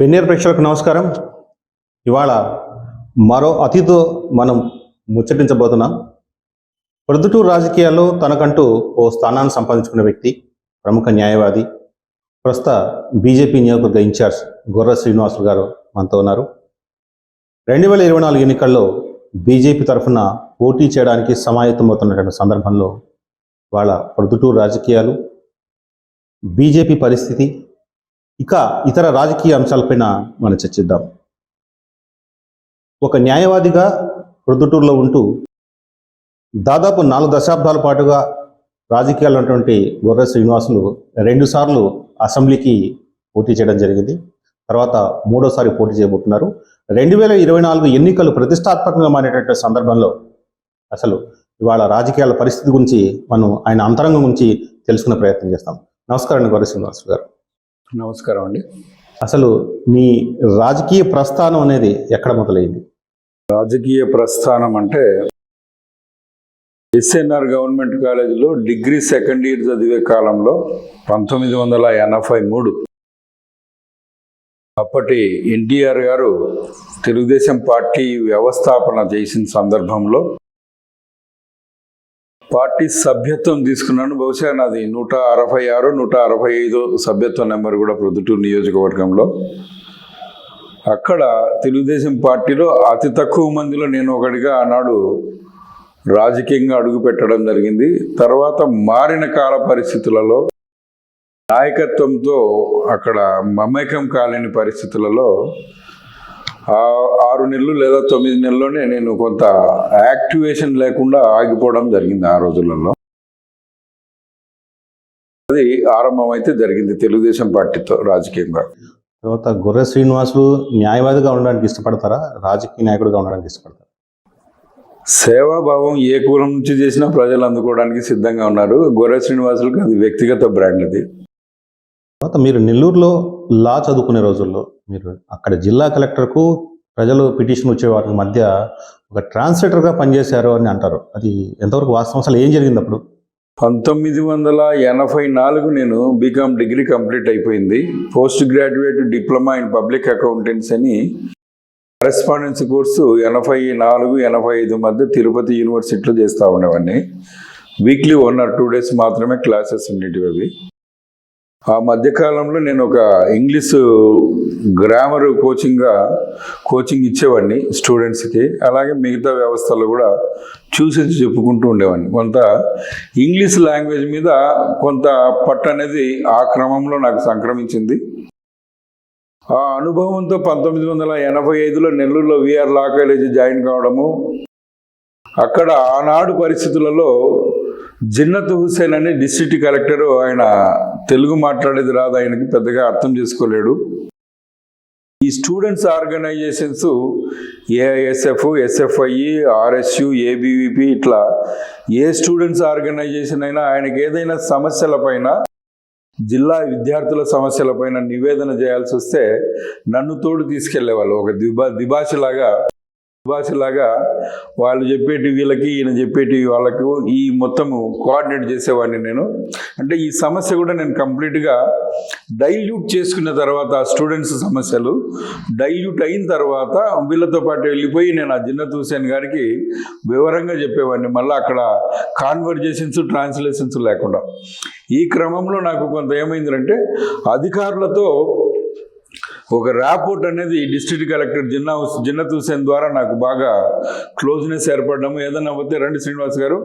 పెన్నేరు ప్రేక్షకులకు నమస్కారం. ఇవాళ మరో అతిథితో మనం ముచ్చటించబోతున్నాం. ప్రొద్దుటూరు రాజకీయాల్లో తనకంటూ ఓ స్థానాన్ని సంపాదించుకున్న వ్యక్తి, ప్రముఖ న్యాయవాది, ప్రస్తుత బీజేపీ నియోజకవర్గ ఇన్ఛార్జ్ గొర్రె శ్రీనివాసులు గారు మనతో ఉన్నారు. 2024 ఎన్నికల్లో బీజేపీ తరఫున పోటీ చేయడానికి సమాయత్తమవుతున్నటువంటి సందర్భంలో వాళ్ళ ప్రొద్దుటూరు రాజకీయాలు, బీజేపీ పరిస్థితి, ఇక ఇతర రాజకీయ అంశాలపైన మనం చర్చిద్దాం. ఒక న్యాయవాదిగా ప్రొద్దుటూరులో ఉంటూ దాదాపు 4 దశాబ్దాల పాటుగా రాజకీయాల్లో ఉన్నటువంటి గొర్రె శ్రీనివాసులు 2 సార్లు అసెంబ్లీకి పోటీ చేయడం జరిగింది. తర్వాత 3వసారి పోటీ చేయబోతున్నారు. 2024 ఎన్నికలు ప్రతిష్టాత్మకంగా మారేటటువంటి సందర్భంలో అసలు ఇవాళ రాజకీయాల పరిస్థితి గురించి మనం ఆయన అంతరంగం గురించి తెలుసుకునే ప్రయత్నం చేస్తాం. నమస్కారం గొర్రె శ్రీనివాసులు గారు. నమస్కారం అండి. అసలు మీ రాజకీయ ప్రస్థానం అనేది ఎక్కడ మొదలైంది? రాజకీయ ప్రస్థానం అంటే ఎస్ఎన్ఆర్ గవర్నమెంట్ కాలేజీలో డిగ్రీ సెకండ్ ఇయర్ చదివే కాలంలో 1983 అప్పటి ఎన్టీఆర్ గారు తెలుగుదేశం పార్టీ వ్యవస్థాపన చేసిన సందర్భంలో పార్టీ సభ్యత్వం తీసుకున్నాను. బహుశా నాది 166, 165 సభ్యత్వ నెంబర్ కూడా ప్రొద్దుటూరు నియోజకవర్గంలో. అక్కడ తెలుగుదేశం పార్టీలో అతి తక్కువ మందిలో నేను ఒకటిగా ఆనాడు రాజకీయంగా అడుగు పెట్టడం జరిగింది. తర్వాత మారిన కాల పరిస్థితులలో నాయకత్వంతో అక్కడ మమేకం కాలేని పరిస్థితులలో 6 నెలలు లేదా 9 నెలల్లోనే నేను కొంత యాక్టివేషన్ లేకుండా ఆగిపోవడం జరిగింది. ఆ రోజులలో అది ఆరంభం అయితే జరిగింది తెలుగుదేశం పార్టీతో రాజకీయంగా. తర్వాత గొర్రె శ్రీనివాసులు న్యాయవాదిగా ఉండడానికి ఇష్టపడతారా, రాజకీయ నాయకుడిగా ఉండడానికి ఇష్టపడతారా? సేవాభావం ఏ కులం నుంచి చేసినా ప్రజలు అందుకోవడానికి సిద్ధంగా ఉన్నారు. గొర్రె శ్రీనివాసులకు అది వ్యక్తిగత బ్రాండ్. అది తర్వాత మీరు నెల్లూరులో లా చదువుకునే రోజుల్లో మీరు అక్కడ జిల్లా కలెక్టర్కు ప్రజలు పిటిషన్ వచ్చే వాటి మధ్య ఒక ట్రాన్స్లేటర్గా పనిచేశారు అని అంటారు. అది ఎంతవరకు వాస్తవం? అసలు ఏం జరిగింది అప్పుడు? 1984 నేను బీకామ్ డిగ్రీ కంప్లీట్ అయిపోయింది. Post graduate diploma in public accountancy అని కరెస్పాండెన్స్ కోర్సు 84, 85 మధ్య తిరుపతి యూనివర్సిటీలో చేస్తూ ఉండేవాడిని. వీక్లీ 1 or 2 days మాత్రమే క్లాసెస్ ఉండేటివి అవి. ఆ మధ్యకాలంలో నేను ఒక ఇంగ్లీషు గ్రామర్ కోచింగ్ ఇచ్చేవాడిని స్టూడెంట్స్కి. అలాగే మిగతా వ్యవస్థలో కూడా చూసి చెప్పుకుంటూ ఉండేవాడిని. కొంత ఇంగ్లీష్ లాంగ్వేజ్ మీద కొంత పట్టు అనేది ఆ క్రమంలో నాకు సంక్రమించింది. ఆ అనుభవంతో 1985లో నెల్లూరులో విఆర్ లా కాలేజీ జాయిన్ కావడము, అక్కడ ఆనాడు పరిస్థితులలో జిన్నత్ హుస్సేన్ అని డిస్ట్రిక్ట్ కలెక్టర్, ఆయన తెలుగు మాట్లాడేది రాదు, ఆయనకి పెద్దగా అర్థం చేసుకోలేడు. ఈ students organisations AISF, SFI, RSU, ABVP ఇట్లా ఏ స్టూడెంట్స్ ఆర్గనైజేషన్ అయినా ఆయనకి ఏదైనా సమస్యలపైన, జిల్లా విద్యార్థుల సమస్యలపైన నివేదన చేయాల్సి వస్తే నన్ను తోడు తీసుకెళ్లేవాళ్ళు. ఒక దిబాషలాగా వాళ్ళు చెప్పేటి వీళ్ళకి, ఈయన చెప్పేటి వాళ్ళకు ఈ మొత్తము కోఆర్డినేట్ చేసేవాడిని నేను. అంటే ఈ సమస్య కూడా నేను కంప్లీట్గా డైల్యూట్ చేసుకున్న తర్వాత, స్టూడెంట్స్ సమస్యలు డైల్యూట్ అయిన తర్వాత వీళ్ళతో పాటు వెళ్ళిపోయి నేను ఆ జిన్నత్ హుస్సేన్ గారికి వివరంగా చెప్పేవాడిని. మళ్ళీ అక్కడ కాన్వర్జేషన్స్, ట్రాన్స్లేషన్స్ లేకుండా. ఈ క్రమంలో నాకు కొంత ఏమైందంటే అధికారులతో ఒక ర్యాపోర్ట్ అనేది డిస్ట్రిక్ట్ కలెక్టర్ జిన్నత్ హుస్సేన్ ద్వారా నాకు బాగా క్లోజ్నెస్ ఏర్పడము. ఏదన్నా పోతే రండి శ్రీనివాస్ గారు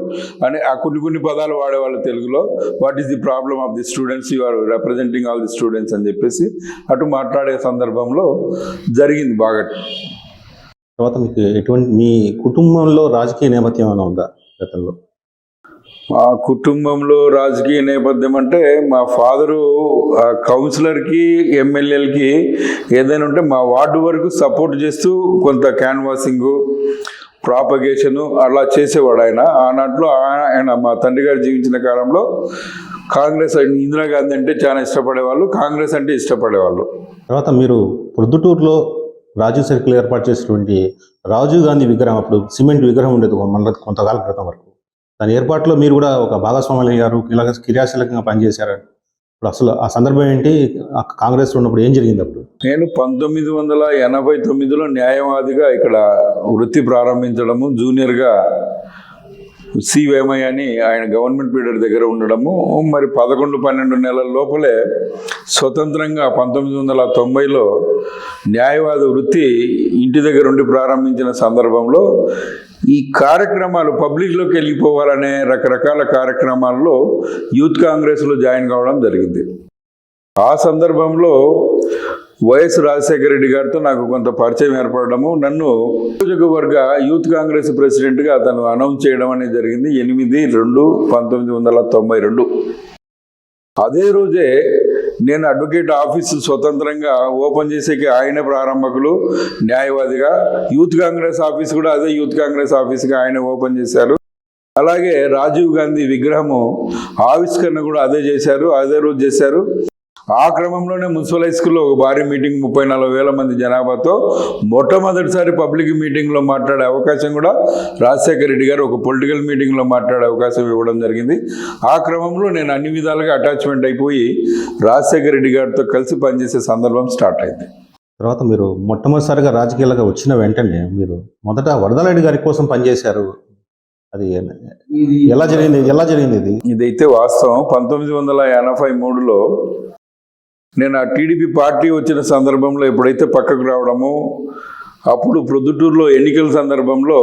అని ఆ కొన్ని పదాలు వాడేవాళ్ళు తెలుగులో. What is the problem of the students, you are representing all the students అని చెప్పేసి అటు మాట్లాడే సందర్భంలో జరిగింది బాగా. తర్వాత మీకు ఎటువంటి మీ కుటుంబంలో రాజకీయ నేపథ్యం ఏమైనా ఉందా గతంలో? మా కుటుంబంలో రాజకీయ నేపథ్యం అంటే మా ఫాదరు కౌన్సిలర్కి, ఎమ్మెల్యేలకి ఏదైనా ఉంటే మా వార్డు వరకు సపోర్ట్ చేస్తూ కొంత క్యాన్వాసింగు, ప్రాపగేషను అలా చేసేవాడు ఆయన. ఆనాట్లో ఆయన మా తండ్రి గారు జీవించిన కాలంలో కాంగ్రెస్, ఇందిరాగాంధీ అంటే చాలా ఇష్టపడేవాళ్ళు, కాంగ్రెస్ అంటే ఇష్టపడేవాళ్ళు. తర్వాత మీరు ప్రొద్దుటూరులో రాజీవ్ సర్కిల్ ఏర్పాటు చేసినటువంటి రాజీవ్ గాంధీ విగ్రహం, అప్పుడు సిమెంట్ విగ్రహం ఉండేది మన కొంతకాలం క్రితం వరకు. దాని ఏర్పాటులో మీరు కూడా ఒక భాగస్వాములు అయ్యారు, క్రియాశీలకంగా పనిచేశారు. ఇప్పుడు అసలు ఆ సందర్భం ఏంటి? కాంగ్రెస్ ఉన్నప్పుడు ఏం జరిగింది అప్పుడు? నేను 1989లో న్యాయవాదిగా ఇక్కడ వృత్తి ప్రారంభించడము, జూనియర్గా సి వేమయ్య అని ఆయన గవర్నమెంట్ పీరియడ్ దగ్గర ఉండడము, మరి 11-12 నెలల లోపలే స్వతంత్రంగా 1990లో న్యాయవాద వృత్తి ఇంటి దగ్గర ఉండి ప్రారంభించిన సందర్భంలో ఈ కార్యక్రమాలు పబ్లిక్లోకి వెళ్ళిపోవాలనే రకరకాల కార్యక్రమాల్లో యూత్ కాంగ్రెస్లో జాయిన్ కావడం జరిగింది. ఆ సందర్భంలో వైఎస్ రాజశేఖర రెడ్డి గారితో నాకు కొంత పరిచయం ఏర్పడము, నన్ను నియోజకవర్గ యూత్ కాంగ్రెస్ ప్రెసిడెంట్గా అతను అనౌన్స్ చేయడం అనేది జరిగింది 8/2/1992. అదే రోజే నేను అడ్వకేట్ ఆఫీసు స్వతంత్రంగా ఓపెన్ చేసేకి ఆయనే ప్రారంభకులు న్యాయవాదిగా, యూత్ కాంగ్రెస్ ఆఫీస్ కూడా అదే యూత్ కాంగ్రెస్ ఆఫీస్గా ఆయన ఓపెన్ చేశారు. అలాగే రాజీవ్ గాంధీ విగ్రహము ఆవిష్కరణ కూడా అదే చేశారు, అదే రోజు చేశారు. ఆ క్రమంలోనే మున్సిపల్ హై స్కూల్లో ఒక భారీ మీటింగ్ 34,000 మంది జనాభాతో మొట్టమొదటిసారి పబ్లిక్ మీటింగ్లో మాట్లాడే అవకాశం కూడా రాజశేఖర రెడ్డి గారు ఒక పొలిటికల్ మీటింగ్లో మాట్లాడే అవకాశం ఇవ్వడం జరిగింది. ఆ క్రమంలో నేను అన్ని విధాలుగా అటాచ్మెంట్ అయిపోయి రాజశేఖర రెడ్డి గారితో కలిసి పనిచేసే సందర్భం స్టార్ట్ అయింది. తర్వాత మీరు మొట్టమొదటిసారిగా రాజకీయాలుగా వచ్చిన వెంటనే మీరు మొదట వరదరాయుడు గారి కోసం పనిచేశారు. అది ఎలా జరిగింది ఇది? ఇదైతే వాస్తవం. 1983లో నేను ఆ టీడీపీ పార్టీ వచ్చిన సందర్భంలో ఎప్పుడైతే పక్కకు రావడమో, అప్పుడు ప్రొద్దుటూరులో ఎన్నికల సందర్భంలో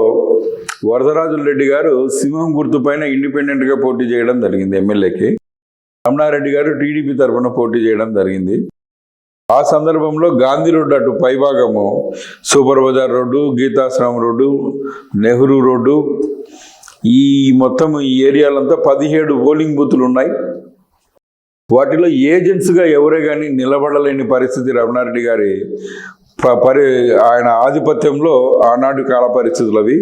వరదరాజుల రెడ్డి గారు సింహం గుర్తు పైన ఇండిపెండెంట్గా పోటీ చేయడం జరిగింది ఎమ్మెల్యేకి. రమణారెడ్డి గారు టీడీపీ తరఫున పోటీ చేయడం జరిగింది. ఆ సందర్భంలో గాంధీ రోడ్డు అటు పైభాగము super bazaar road, Gitashramam road, Nehru road, ఈ మొత్తం ఈ ఏరియాలంతా 17 పోలింగ్ బూతులు ఉన్నాయి. వాటిలో ఏజెంట్స్గా ఎవరే కానీ నిలబడలేని పరిస్థితి రమణారెడ్డి గారి ఆయన ఆధిపత్యంలో ఆనాటి కాల పరిస్థితులు అవి.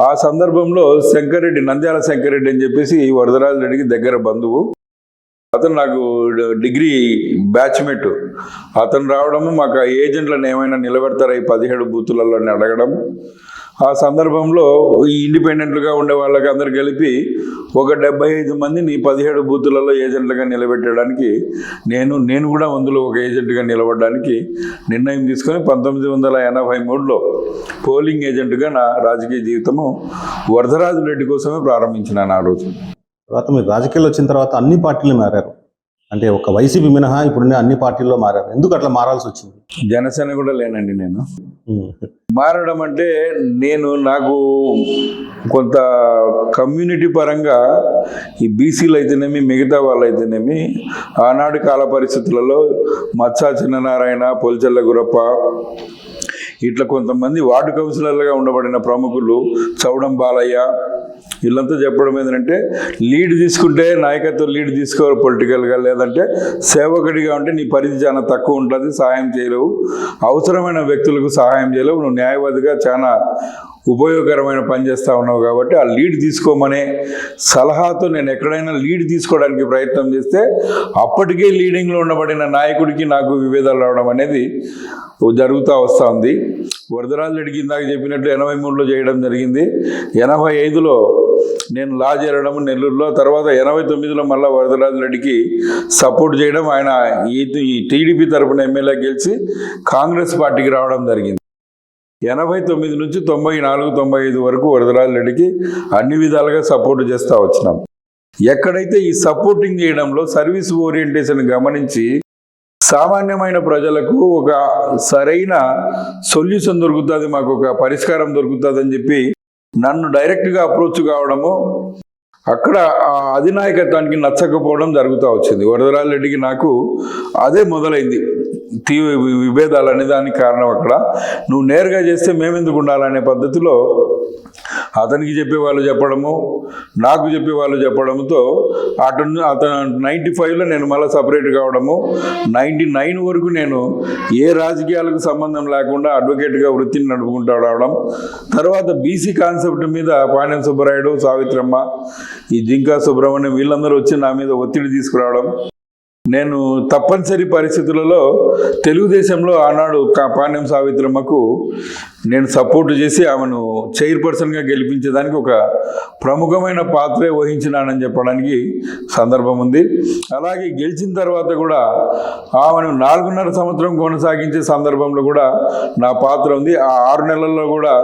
ఆ సందర్భంలో శంకర్రెడ్డి, నంద్యాల శంకర్రెడ్డి అని చెప్పేసి వరదరాజు రెడ్డికి దగ్గర బంధువు, అతను నాకు డిగ్రీ బ్యాచ్మేట్. అతను రావడము, మాకు ఆ ఏజెంట్లను ఏమైనా నిలబెడతారా ఈ 17 బూతులలో అడగడం. ఆ సందర్భంలో ఈ ఇండిపెండెంట్లుగా ఉండే వాళ్ళకి అందరు కలిపి ఒక 75 మందిని 17 బూతులలో ఏజెంట్లుగా నిలబెట్టడానికి నేను కూడా అందులో ఒక ఏజెంట్గా నిలబడడానికి నిర్ణయం తీసుకొని 1983లో పోలింగ్ ఏజెంట్గా నా రాజకీయ జీవితము వరదరాజు రెడ్డి కోసమే ప్రారంభించినాను ఆ రోజు. తర్వాత మీరు రాజకీయాలు వచ్చిన తర్వాత అన్ని పార్టీలు మారారు, అంటే ఒక వైసీపీ మినహా ఇప్పుడున్న అన్ని పార్టీల్లో మారారు. ఎందుకు అట్లా మారాల్సి వచ్చింది? జనసేన కూడా లేనండి నేను. మారడం అంటే నాకు కొంత కమ్యూనిటీ పరంగా ఈ బీసీలు అయితేనేమి, మిగతా వాళ్ళు అయితేనేమి, ఆనాటి కాల పరిస్థితులలో మత్సా చిన్ననారాయణ, పొలిచెల్ల గురప్ప, ఇట్లా కొంతమంది వార్డు కౌన్సిలర్లుగా ఉండబడిన ప్రముఖులు, చౌడం బాలయ్య, వీళ్ళంతా చెప్పడం ఏంటంటే లీడ్ తీసుకుంటే నాయకత్వం లీడ్ తీసుకోవాలి పొలిటికల్గా, లేదంటే సేవకుడిగా ఉంటే నీ పరిధి చాలా తక్కువ ఉంటుంది, సహాయం చేయలేవు, అవసరమైన వ్యక్తులకు సహాయం చేయలేవు, నువ్వు న్యాయవాదిగా చాలా ఉపయోగకరమైన పని చేస్తూ ఉన్నావు కాబట్టి ఆ లీడ్ తీసుకోమనే సలహాతో నేను ఎక్కడైనా లీడ్ తీసుకోవడానికి ప్రయత్నం చేస్తే అప్పటికే లీడింగ్లో ఉండబడిన నాయకుడికి నాకు విభేదాలు రావడం అనేది జరుగుతూ వస్తూ ఉంది. వరదరాజు రెడ్డికి ఇందాక చెప్పినట్టు 83లో చేయడం జరిగింది. 85లో నేను లా చేరడం నెల్లూరులో, తర్వాత 89లో మళ్ళీ వరదరాజు రెడ్డికి సపోర్ట్ చేయడం, ఆయన ఈ టీడీపీ తరఫున ఎమ్మెల్యే గెలిచి కాంగ్రెస్ పార్టీకి రావడం జరిగింది. 89 నుంచి 94-95 వరకు వరదరాజు రెడ్డికి అన్ని విధాలుగా సపోర్ట్ చేస్తూ వచ్చినాం. ఎక్కడైతే ఈ సపోర్టింగ్ చేయడంలో సర్వీస్ ఓరియంటేషన్ గమనించి సామాన్యమైన ప్రజలకు ఒక సరైన సొల్యూషన్ దొరుకుతుంది, మాకు ఒక పరిష్కారం దొరుకుతుంది అని చెప్పి నన్ను డైరెక్ట్గా అప్రోచ్ కావడము, అక్కడ ఆ అధినాయకత్వానికి నచ్చకపోవడం జరుగుతూ వచ్చింది. వరదరాజు రెడ్డికి నాకు అదే మొదలైంది విభేదాలు అనే దానికి కారణం. అక్కడ నువ్వు నేరుగా చేస్తే మేమెందుకు ఉండాలనే పద్ధతిలో అతనికి చెప్పేవాళ్ళు చెప్పడము, నాకు చెప్పేవాళ్ళు చెప్పడంతో అతను 95లో నేను మళ్ళీ సపరేట్ కావడము, 99 వరకు నేను ఏ రాజకీయాలకు సంబంధం లేకుండా అడ్వకేట్గా వృత్తిని నడుపుకుంటూ రావడం. తర్వాత బీసీ కాన్సెప్ట్ మీద పాణ్యం సుబ్బరాయుడు, సావిత్రమ్మ, ఈ జింకా సుబ్రహ్మణ్యం వీళ్ళందరూ వచ్చి నా మీద ఒత్తిడి తీసుకురావడం, నేను తప్పనిసరి పరిస్థితులలో తెలుగుదేశంలో ఆనాడు పాణ్యం సావిత్రమ్మకు నేను సపోర్టు చేసి ఆమెను చైర్పర్సన్గా గెలిపించేదానికి ఒక ప్రముఖమైన పాత్రే వహించినానని చెప్పడానికి సందర్భం ఉంది. అలాగే గెలిచిన తర్వాత కూడా ఆమెను 4.5 సంవత్సరం కొనసాగించే సందర్భంలో కూడా నా పాత్ర ఉంది. ఆ 6 నెలల్లో కూడా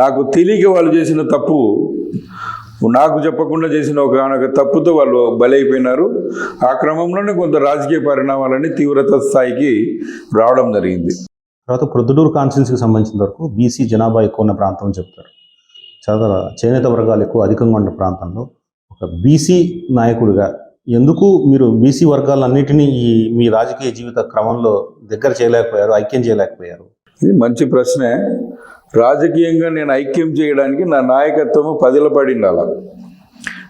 నాకు తెలియక వాళ్ళు చేసిన తప్పు, నాకు చెప్పకుండా చేసిన ఒక తప్పుతో వాళ్ళు బలైపోయినారు. ఆ క్రమంలోనే కొంత రాజకీయ పరిణామాలని తీవ్రత స్థాయికి రావడం జరిగింది. తర్వాత ప్రొద్దుటూరు కాన్స్టిట్యున్సీకి సంబంధించిన వరకు బీసీ జనాభా ఎక్కువ ఉన్న ప్రాంతం అని చెప్తారు. చాలా చేనేత వర్గాలు ఎక్కువ అధికంగా ఉన్న ప్రాంతంలో ఒక బీసీ నాయకుడిగా ఎందుకు మీరు బీసీ వర్గాలన్నిటినీ మీ రాజకీయ జీవిత క్రమంలో దగ్గర చేయలేకపోయారు, ఐక్యం చేయలేకపోయారు? ఇది మంచి ప్రశ్నే. రాజకీయంగా నేను ఐక్యం చేయడానికి నా నాయకత్వము పదిలపడింది. అలా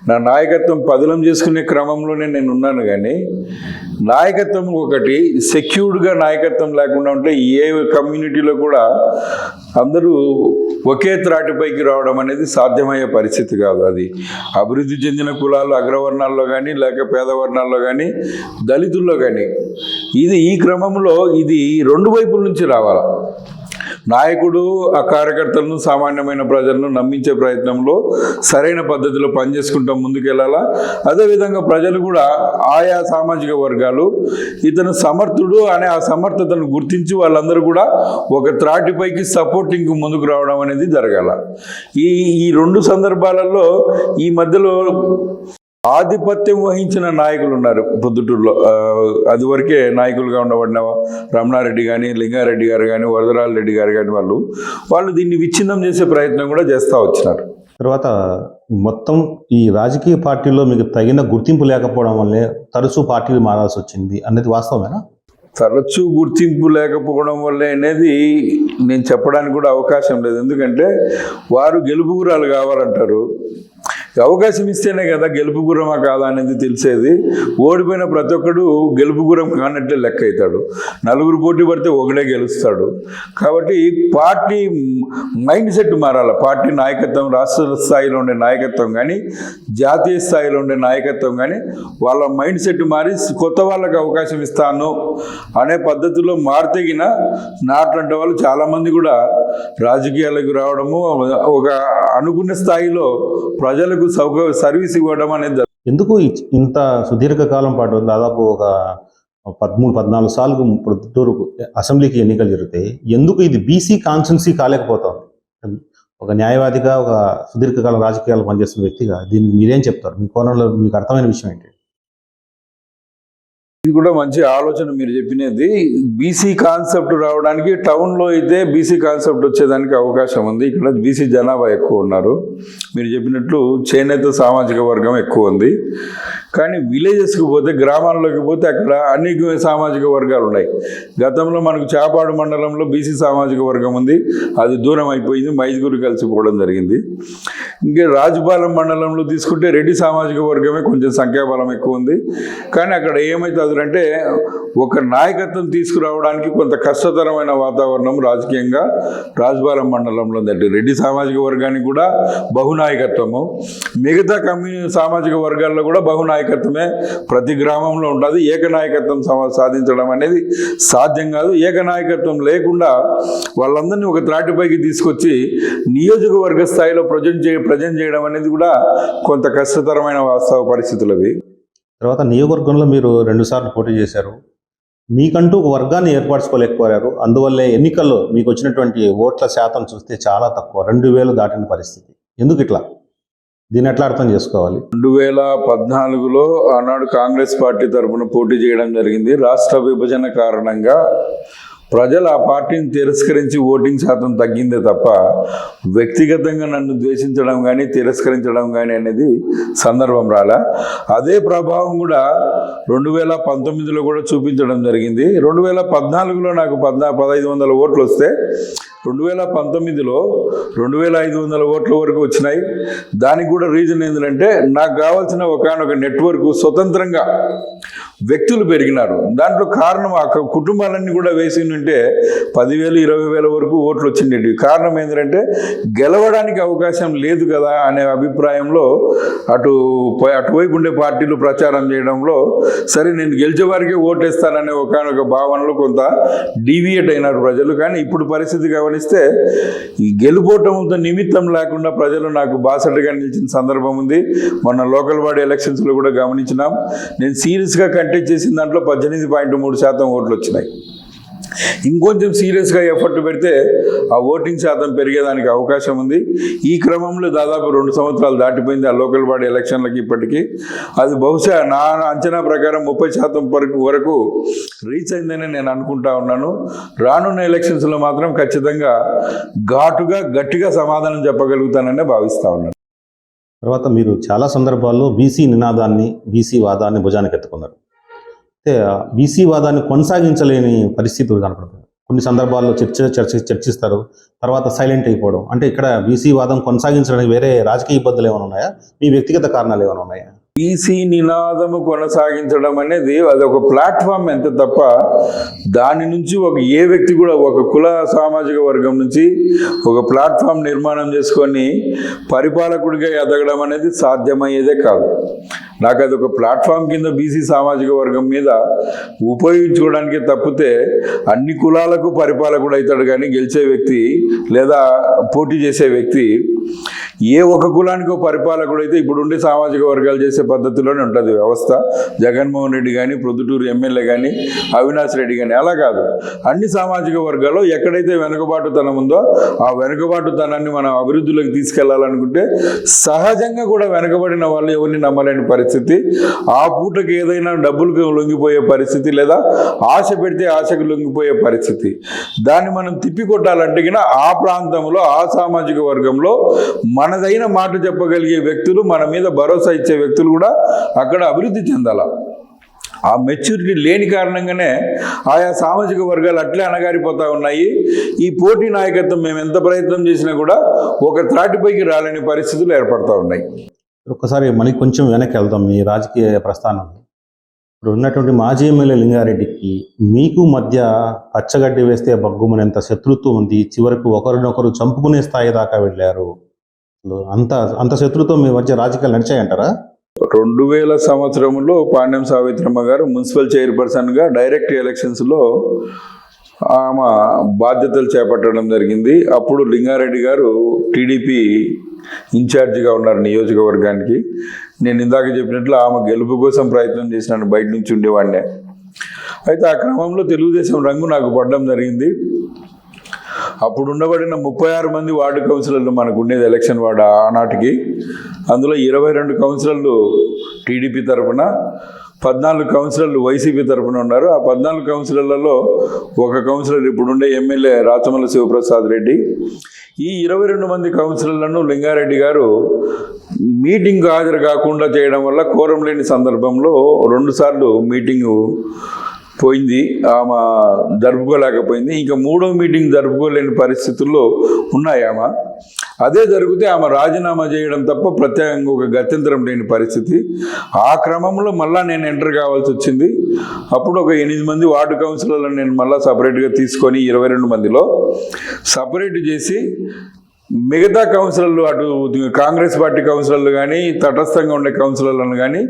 నా నాయకత్వం పదిలం చేసుకునే క్రమంలోనే నేను ఉన్నాను. కానీ నాయకత్వం ఒకటి సెక్యూర్డ్గా నాయకత్వం లేకుండా ఉంటే ఏ కమ్యూనిటీలో కూడా అందరూ ఒకే త్రాటిపైకి రావడం అనేది సాధ్యమయ్యే పరిస్థితి కాదు. అది అభివృద్ధి చెందిన కులాలు అగ్రవర్ణాల్లో కానీ లేక పేదవర్ణాల్లో కానీ దళితుల్లో కానీ ఈ క్రమంలో ఇది 2 వైపుల నుంచి రావాలి. నాయకుడు ఆ కార్యకర్తలను సామాన్యమైన ప్రజలను నమ్మించే ప్రయత్నంలో సరైన పద్ధతిలో పనిచేసుకుంటూ ముందుకెళ్ళాలా. అదేవిధంగా ప్రజలు కూడా ఆయా సామాజిక వర్గాలు ఇతను సమర్థుడు అనే ఆ సమర్థతను గుర్తించి వాళ్ళందరూ కూడా ఒక త్రాటిపైకి సపోర్టింగ్ ముందుకు రావడం అనేది జరగాల. ఈ 2 సందర్భాలలో ఈ మధ్యలో ఆధిపత్యం వహించిన నాయకులు ఉన్నారు పొద్దుటూరులో. అది వరకే నాయకులుగా ఉండబడిన రమణారెడ్డి కానీ, లింగారెడ్డి గారు కానీ, వరదరాజ రెడ్డి గారు కానీ వాళ్ళు దీన్ని విచ్ఛిన్నం చేసే ప్రయత్నం కూడా చేస్తూ వచ్చినారు. తర్వాత మొత్తం ఈ రాజకీయ పార్టీలో మీకు తగిన గుర్తింపు లేకపోవడం వల్లే తరచూ పార్టీలు మారాల్సి వచ్చింది అనేది వాస్తవమేనా? తరచూ గుర్తింపు లేకపోవడం వల్లే అనేది నేను చెప్పడానికి కూడా అవకాశం లేదు. ఎందుకంటే వారు గెలుపు గుర్రాలు కావాలంటారు. అవకాశం ఇస్తేనే కదా గెలుపు గుర్రమా కాదా అనేది తెలిసేది. ఓడిపోయిన ప్రతి ఒక్కడు గెలుపు గుర్రం కానట్లే లెక్క అవుతాడు. 4 పోటీ పడితే ఒకడే గెలుస్తాడు. కాబట్టి పార్టీ మైండ్ సెట్ మారాలి. పార్టీ నాయకత్వం, రాష్ట్ర స్థాయిలో ఉండే నాయకత్వం కానీ, జాతీయ స్థాయిలో ఉండే నాయకత్వం కానీ వాళ్ళ మైండ్ సెట్ మారి కొత్త వాళ్ళకి అవకాశం ఇస్తాను అనే పద్ధతిలో మారితేగిన నాట్లాంటి వాళ్ళు చాలామంది కూడా రాజకీయాలకు రావడము, ఒక అనుకున్న స్థాయిలో ప్రజలకు సర్వీస్ ఇవ్వడం అనేది. ఎందుకు ఇంత సుదీర్ఘకాలం పాటు దాదాపు ఒక 13-14 సార్లు ప్రొద్దుటూరు అసెంబ్లీకి ఎన్నికలు జరుగుతాయి, ఎందుకు ఇది బీసీ కాన్స్టిట్యున్సీ కాలేకపోతాం? ఒక న్యాయవాదిగా, ఒక సుదీర్ఘకాలం రాజకీయాలు పనిచేస్తున్న వ్యక్తిగా దీనికి మీరేం చెప్తారు? మీ కోణంలో మీకు అర్థమైన విషయం ఏంటి? ఇది కూడా మంచి ఆలోచన మీరు చెప్పినది. బీసీ కాన్సెప్ట్ రావడానికి టౌన్లో అయితే బీసీ కాన్సెప్ట్ వచ్చేదానికి అవకాశం ఉంది. ఇక్కడ బీసీ జనాభా ఎక్కువ ఉన్నారు. మీరు చెప్పినట్లు చేనేత సామాజిక వర్గం ఎక్కువ ఉంది. కానీ విలేజెస్కి పోతే, గ్రామాల్లోకి పోతే అక్కడ అన్ని సామాజిక వర్గాలు ఉన్నాయి. గతంలో మనకు చాపాడు మండలంలో బీసీ సామాజిక వర్గం ఉంది, అది దూరం అయిపోయింది, మైదుగురు కలిసిపోవడం జరిగింది. ఇంకా రాజుపాలెం మండలంలో తీసుకుంటే రెడ్డి సామాజిక వర్గమే కొంచెం సంఖ్యాబలం ఎక్కువ ఉంది. కానీ అక్కడ ఏమవుతుందంటే ఒక నాయకత్వం తీసుకురావడానికి కొంత కష్టతరమైన వాతావరణం రాజకీయంగా రాజుపాలెం మండలంలో ఉంది. రెడ్డి సామాజిక వర్గానికి కూడా బహునాయకత్వము, మిగతా సామాజిక వర్గాల్లో కూడా బహునాయకత్వమే ప్రతి గ్రామంలో ఉంటుంది. ఏకనాయకత్వం సాధించడం అనేది సాధ్యం కాదు. ఏకనాయకత్వం లేకుండా వాళ్ళందరినీ ఒక త్రాటిపైకి తీసుకొచ్చి నియోజకవర్గ స్థాయిలో ప్రజెంట్ చేయడం అనేది కూడా కొంత కష్టతరమైన వాస్తవ పరిస్థితులు అవి. తర్వాత నియోజకవర్గంలో మీరు 2 సార్లు పోటీ చేశారు. మీకంటూ ఒక వర్గాన్ని ఏర్పరచుకోలేకపోయారు. అందువల్లే ఎన్నికల్లో మీకు వచ్చినటువంటి ఓట్ల శాతం చూస్తే చాలా తక్కువ, 2000 దాటిన పరిస్థితి. ఎందుకు ఇట్లా? దీన్ని ఎట్లా అర్థం చేసుకోవాలి? 2014లో ఆనాడు కాంగ్రెస్ పార్టీ తరఫున పోటీ చేయడం జరిగింది. రాష్ట్ర విభజన కారణంగా ప్రజలు ఆ పార్టీని తిరస్కరించి ఓటింగ్ శాతం తగ్గిందే తప్ప వ్యక్తిగతంగా నన్ను ద్వేషించడం కానీ తిరస్కరించడం కానీ అనేది సందర్భం రాలే. అదే ప్రభావం కూడా 2019లో కూడా చూపించడం జరిగింది. 2014లో నాకు 1500 ఓట్లు వస్తే 2019లో 2500 ఓట్ల వరకు వచ్చినాయి. దానికి కూడా రీజన్ ఏంటంటే నాకు కావాల్సిన ఒకనొక నెట్వర్క్ స్వతంత్రంగా వ్యక్తులు పెరిగినారు. దాంట్లో కారణం ఆ కుటుంబాలన్నీ కూడా వేసి ఉంటే 10,000 20,000 వరకు ఓట్లు వచ్చిండేవి. కారణం ఏంటంటే గెలవడానికి అవకాశం లేదు కదా అనే అభిప్రాయంలో అటువైపు ఉండే పార్టీలు ప్రచారం చేయడంలో సరే నేను గెలిచే వారికే ఓటేస్తాననే ఒక భావనలో కొంత డీవియేట్ అయినారు ప్రజలు. కానీ ఇప్పుడు పరిస్థితి గమనిస్తే ఈ గెలుపోవటంతో నిమిత్తం లేకుండా ప్రజలు నాకు బాసటగా నిలిచిన సందర్భం ఉంది. మొన్న లోకల్ బాడీ ఎలక్షన్స్లో కూడా గమనించినాం. నేను సీరియస్గా కంటెస్ట్ చేసిన దాంట్లో 18.3% ఓట్లు వచ్చినాయి. ఇంకొంచెం సీరియస్గా ఎఫర్ట్ పెడితే ఆ ఓటింగ్ శాతం పెరిగేదానికి అవకాశం ఉంది. ఈ క్రమంలో దాదాపు 2 సంవత్సరాలు దాటిపోయింది ఆ లోకల్ బాడీ ఎలక్షన్లకి. ఇప్పటికీ అది బహుశా నా అంచనా ప్రకారం 30% వరకు రీచ్ అయిందని నేను అనుకుంటా ఉన్నాను. రానున్న ఎలక్షన్స్లో మాత్రం ఖచ్చితంగా ఘాటుగా గట్టిగా సమాధానం చెప్పగలుగుతాననే భావిస్తా ఉన్నాను. తర్వాత మీరు చాలా సందర్భాల్లో బీసీ నినాదాన్ని, బీసీ వాదాన్ని భుజానికి ఎత్తుకున్నారు. అయితే బీసీ వాదాన్ని కొనసాగించలేని పరిస్థితులు కనపడుతుంది. కొన్ని సందర్భాల్లో చర్చిస్తారు, తర్వాత సైలెంట్ అయిపోవడం. అంటే ఇక్కడ బీసీ వాదం కొనసాగించడానికి వేరే రాజకీయ ఇబ్బందులు ఏమైనా ఉన్నాయా? మీ వ్యక్తిగత కారణాలు ఏమైనా ఉన్నాయా? బీసీ నినాదము కొనసాగించడం అనేది అది ఒక ప్లాట్ఫామ్ ఎంత తప్ప దాని నుంచి ఏ వ్యక్తి కూడా ఒక కుల సామాజిక వర్గం నుంచి ఒక ప్లాట్ఫామ్ నిర్మాణం చేసుకొని పరిపాలకుడిగా ఎదగడం అనేది సాధ్యమయ్యేదే కాదు. నాకు అది ఒక ప్లాట్ఫామ్ కింద బీసీ సామాజిక వర్గం మీద ఉపయోగించుకోవడానికి తప్పితే అన్ని కులాలకు పరిపాలకుడు అవుతాడు కానీ గెలిచే వ్యక్తి లేదా పోటీ చేసే వ్యక్తి ఏ ఒక కులానికో పరిపాలకుడు అయితే ఇప్పుడు ఉండే సామాజిక వర్గాలు చేసే పద్ధతిలోనే ఉంటుంది వ్యవస్థ. జగన్మోహన్ రెడ్డి కానీ, ప్రొద్దుటూరు ఎమ్మెల్యే కానీ, అవినాష్ రెడ్డి కానీ అలా కాదు. అన్ని సామాజిక వర్గాల్లో ఎక్కడైతే వెనుకబాటుతనం ఉందో ఆ వెనుకబాటుతనాన్ని మనం అభివృద్ధిలోకి తీసుకెళ్లాలనుకుంటే సహజంగా కూడా వెనుకబడిన వాళ్ళు ఎవరిని నమ్మలేని పరిస్థితి, ఆ పూటకి ఏదైనా డబ్బులకు లొంగిపోయే పరిస్థితి లేదా ఆశ పెడితే ఆశకు లొంగిపోయే పరిస్థితి. దాన్ని మనం తిప్పికొట్టాలంటే ఆ ప్రాంతంలో ఆ సామాజిక వర్గంలో మనదైన మాట చెప్పగలిగే వ్యక్తులు, మన మీద భరోసా ఇచ్చే వ్యక్తులు కూడా అక్కడ అభివృద్ధి చెందాల. ఆ మెచ్యూరిటీ లేని కారణంగానే ఆయా సామాజిక వర్గాలు అట్లే అణగారిపోతూ ఉన్నాయి. ఈ పోటీ నాయకత్వం మేము ఎంత ప్రయత్నం చేసినా కూడా ఒక త్రాటిపైకి రాలేని పరిస్థితులు ఏర్పడుతూ ఉన్నాయి. ఒక్కసారి మళ్ళీ కొంచెం వెనక్కి వెళ్దాం మీ రాజకీయ ప్రస్థానం. ఇప్పుడు ఉన్నటువంటి మాజీ ఎమ్మెల్యే లింగారెడ్డికి మీకు మధ్య పచ్చగడ్డి వేస్తే బగ్గుమనేంత శత్రుత్వం ఉంది. చివరకు ఒకరినొకరు చంపుకునే స్థాయి దాకా వెళ్ళారు. అంత శత్రుత్వం మీ మధ్య రాజకీయాలు నడిచాయంటారా? 2000 సంవత్సరంలో పాండ్యం సావిత్రమ్మ గారు మున్సిపల్ చైర్పర్సన్గా డైరెక్ట్ ఎలక్షన్స్లో ఆమె బాధ్యతలు చేపట్టడం జరిగింది. అప్పుడు లింగారెడ్డి గారు టీడీపీ ఇన్ఛార్జిగా ఉన్నారు నియోజకవర్గానికి. నేను ఇందాక చెప్పినట్లు ఆమె గెలుపు కోసం ప్రయత్నం చేసినాను, బయట నుంచి ఉండేవాడినే. అయితే ఆ క్రమంలో తెలుగుదేశం రంగు నాకు పడడం జరిగింది. అప్పుడు ఉండబడిన 36 మంది వార్డు కౌన్సిలర్లు మనకు ఉండేది ఎలక్షన్ వార్డు ఆనాటికి. అందులో 22 కౌన్సిలర్లు టీడీపీ తరఫున, 14 కౌన్సిలర్లు వైసీపీ తరఫున ఉన్నారు. ఆ 14 కౌన్సిలర్లలో ఒక కౌన్సిలర్ ఇప్పుడుండే ఎమ్మెల్యే రాచమల్ల శివప్రసాద్ రెడ్డి. ఈ 22 మంది కౌన్సిలర్లను లింగారెడ్డి గారు మీటింగ్ హాజరు కాకుండా చేయడం వల్ల కోరం లేని సందర్భంలో 2 సార్లు మీటింగు పోయింది, ఆమె జరుపుకోలేకపోయింది. ఇంకా 3వ మీటింగ్ జరుపుకోలేని పరిస్థితుల్లో ఉన్నాయి ఆమె. అదే జరిగితే ఆమె రాజీనామా చేయడం తప్ప ప్రత్యేకంగా ఒక గత్యంతరం లేని పరిస్థితి. ఆ క్రమంలో మళ్ళీ నేను ఎంటర్ కావాల్సి వచ్చింది. అప్పుడు ఒక 8 మంది వార్డు కౌన్సిలర్లను నేను మళ్ళీ సపరేట్గా తీసుకొని 22 మందిలో సపరేట్ చేసి మిగతా కౌన్సిలర్లు అటు కాంగ్రెస్ పార్టీ కౌన్సిలర్లు కానీ తటస్థంగా ఉండే కౌన్సిలర్లను కానీ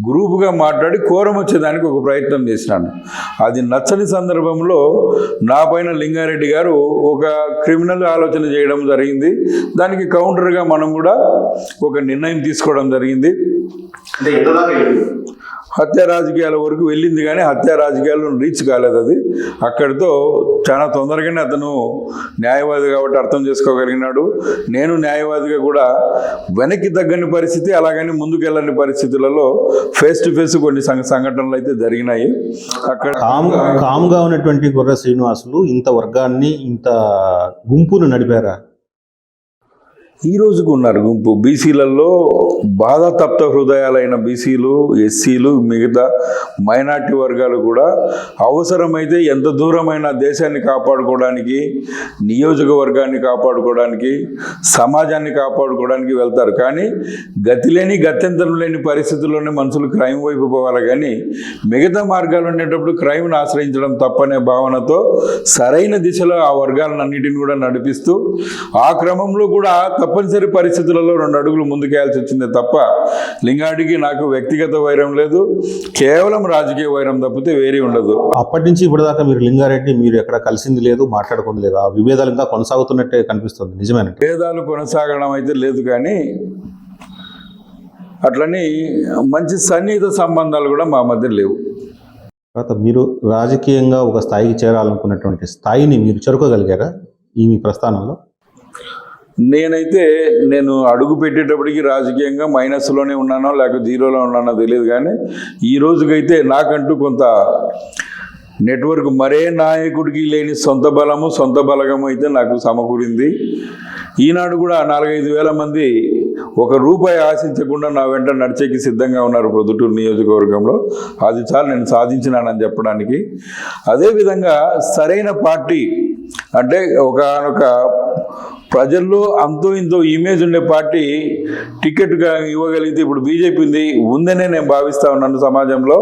గ్రూపుగా మాట్లాడి కోరం వచ్చేదానికి ఒక ప్రయత్నం చేసినాను. అది నచ్చని సందర్భంలో నా పైన లింగారెడ్డి గారు ఒక క్రిమినల్ ఆలోచన చేయడం జరిగింది. దానికి కౌంటర్గా మనం కూడా ఒక నిర్ణయం తీసుకోవడం జరిగింది. హత్య రాజకీయాల వరకు వెళ్ళింది కానీ హత్య రాజకీయాల్లో రీచ్ కాలేదు. అది అక్కడితో చాలా తొందరగానే అతను న్యాయవాది కాబట్టి అర్థం చేసుకోగలిగినాడు. నేను న్యాయవాదిగా కూడా వెనక్కి తగ్గని పరిస్థితి, అలాగని ముందుకెళ్ళని పరిస్థితులలో ఫేస్ టు ఫేస్ కొన్ని సంఘటనలు అయితే జరిగినాయి. అక్కడ కామ్గా ఉన్నటువంటి గొర్రె శ్రీనివాసులు ఇంత వర్గాన్ని, ఇంత గుంపును నడిపారా? ఈ రోజుకు ఉన్నారు గుంపు బీసీలలో బాధ తప్త హృదయాలైన బీసీలు, ఎస్సీలు, మిగతా మైనార్టీ వర్గాలు కూడా అవసరమైతే ఎంత దూరమైన దేశాన్ని కాపాడుకోవడానికి, నియోజకవర్గాన్ని కాపాడుకోవడానికి, సమాజాన్ని కాపాడుకోవడానికి వెళ్తారు. కానీ గత్యంతరం లేని పరిస్థితుల్లోనే మనుషులు క్రైమ్ వైపు పోవాలి. కానీ మిగతా మార్గాలు ఉండేటప్పుడు క్రైమ్ను ఆశ్రయించడం తప్పనే భావనతో సరైన దిశలో ఆ వర్గాలన్నిటిని కూడా నడిపిస్తూ ఆ క్రమంలో కూడా తప్పనిసరి పరిస్థితులలో 2 అడుగులు ముందుకేయాల్సి వచ్చింది తప్ప లింగాడికి నాకు వ్యక్తిగత వైరం లేదు, కేవలం రాజకీయ వైరం తప్పితే వేరే ఉండదు. అప్పటి నుంచి ఇప్పటిదాకా మీరు లింగారెడ్డి మీరు ఎక్కడ కలిసింది లేదు, మాట్లాడుకుంది లేదు, ఆ విభేదాలు ఇంకా కొనసాగుతున్నట్టే కనిపిస్తుంది, నిజమేనంటే? భేదాలు కొనసాగడం అయితే లేదు, కానీ అట్లని మంచి సన్నిహిత సంబంధాలు కూడా మా మధ్య లేవు. తర్వాత మీరు రాజకీయంగా ఒక స్థాయికి చేరాలనుకున్నటువంటి స్థాయిని మీరు చేరుకోగలిగారా ఈ మీ ప్రస్థానంలో? నేను అడుగు పెట్టేటప్పటికి రాజకీయంగా మైనస్లోనే ఉన్నానో లేక జీరోలో ఉన్నానో తెలియదు. కానీ ఈ రోజుకైతే నాకంటూ కొంత నెట్వర్క్ మరే నాయకుడికి లేని సొంత బలము, సొంత బలగము అయితే నాకు సమకూరింది. ఈనాడు కూడా 4-5 వేల మంది ₹1 ఆశించకుండా నా వెంట నడిచేకి సిద్ధంగా ఉన్నారు ప్రొద్దుటూరు నియోజకవర్గంలో. అది చాలు నేను సాధించినానని చెప్పడానికి. అదేవిధంగా సరైన పార్టీ అంటే ఒకనొక ప్రజల్లో అంతో ఇంతో ఇమేజ్ ఉండే పార్టీ టికెట్గా ఇవ్వగలిగితే ఇప్పుడు బీజేపీ ఉందనే నేను భావిస్తా ఉన్నాను. సమాజంలో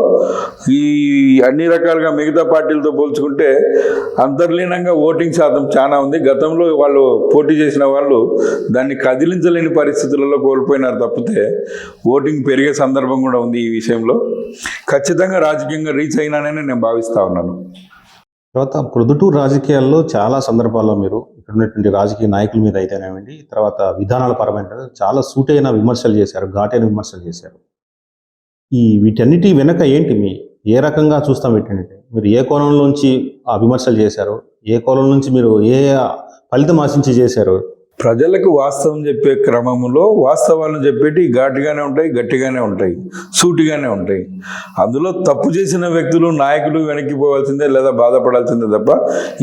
ఈ అన్ని రకాలుగా మిగతా పార్టీలతో పోల్చుకుంటే అంతర్లీనంగా ఓటింగ్ శాతం చాలా ఉంది. గతంలో వాళ్ళు పోటీ చేసిన వాళ్ళు దాన్ని కదిలించలేని పరిస్థితులలో కోల్పోయినారు తప్పితే ఓటింగ్ పెరిగే సందర్భం కూడా ఉంది. ఈ విషయంలో ఖచ్చితంగా రాజకీయంగా రీచ్ అయినానని నేను భావిస్తా ఉన్నాను. తర్వాత ప్రొద్దుటూరు రాజకీయాల్లో చాలా సందర్భాల్లో మీరు ఇక్కడ ఉన్నటువంటి రాజకీయ నాయకుల మీద అయితేనేమండి, తర్వాత విధానాల పరమైన చాలా సూటైన విమర్శలు చేశారు, ఘాటైన విమర్శలు చేశారు. వీటన్నిటి వెనక ఏంటి ఏ రకంగా చూస్తాం? వీటన్నిటి మీరు ఏ కోణంలోంచి ఆ విమర్శలు చేశారు, ఏ కోణం నుంచి మీరు ఏ ఫలితం ఆశించి చేశారు? ప్రజలకు వాస్తవం చెప్పే క్రమంలో వాస్తవాలను చెప్పేటి ఘాటుగానే ఉంటాయి, గట్టిగానే ఉంటాయి, సూటిగానే ఉంటాయి. అందులో తప్పు చేసిన వ్యక్తులు, నాయకులు వెనక్కిపోవాల్సిందే లేదా బాధపడాల్సిందే తప్ప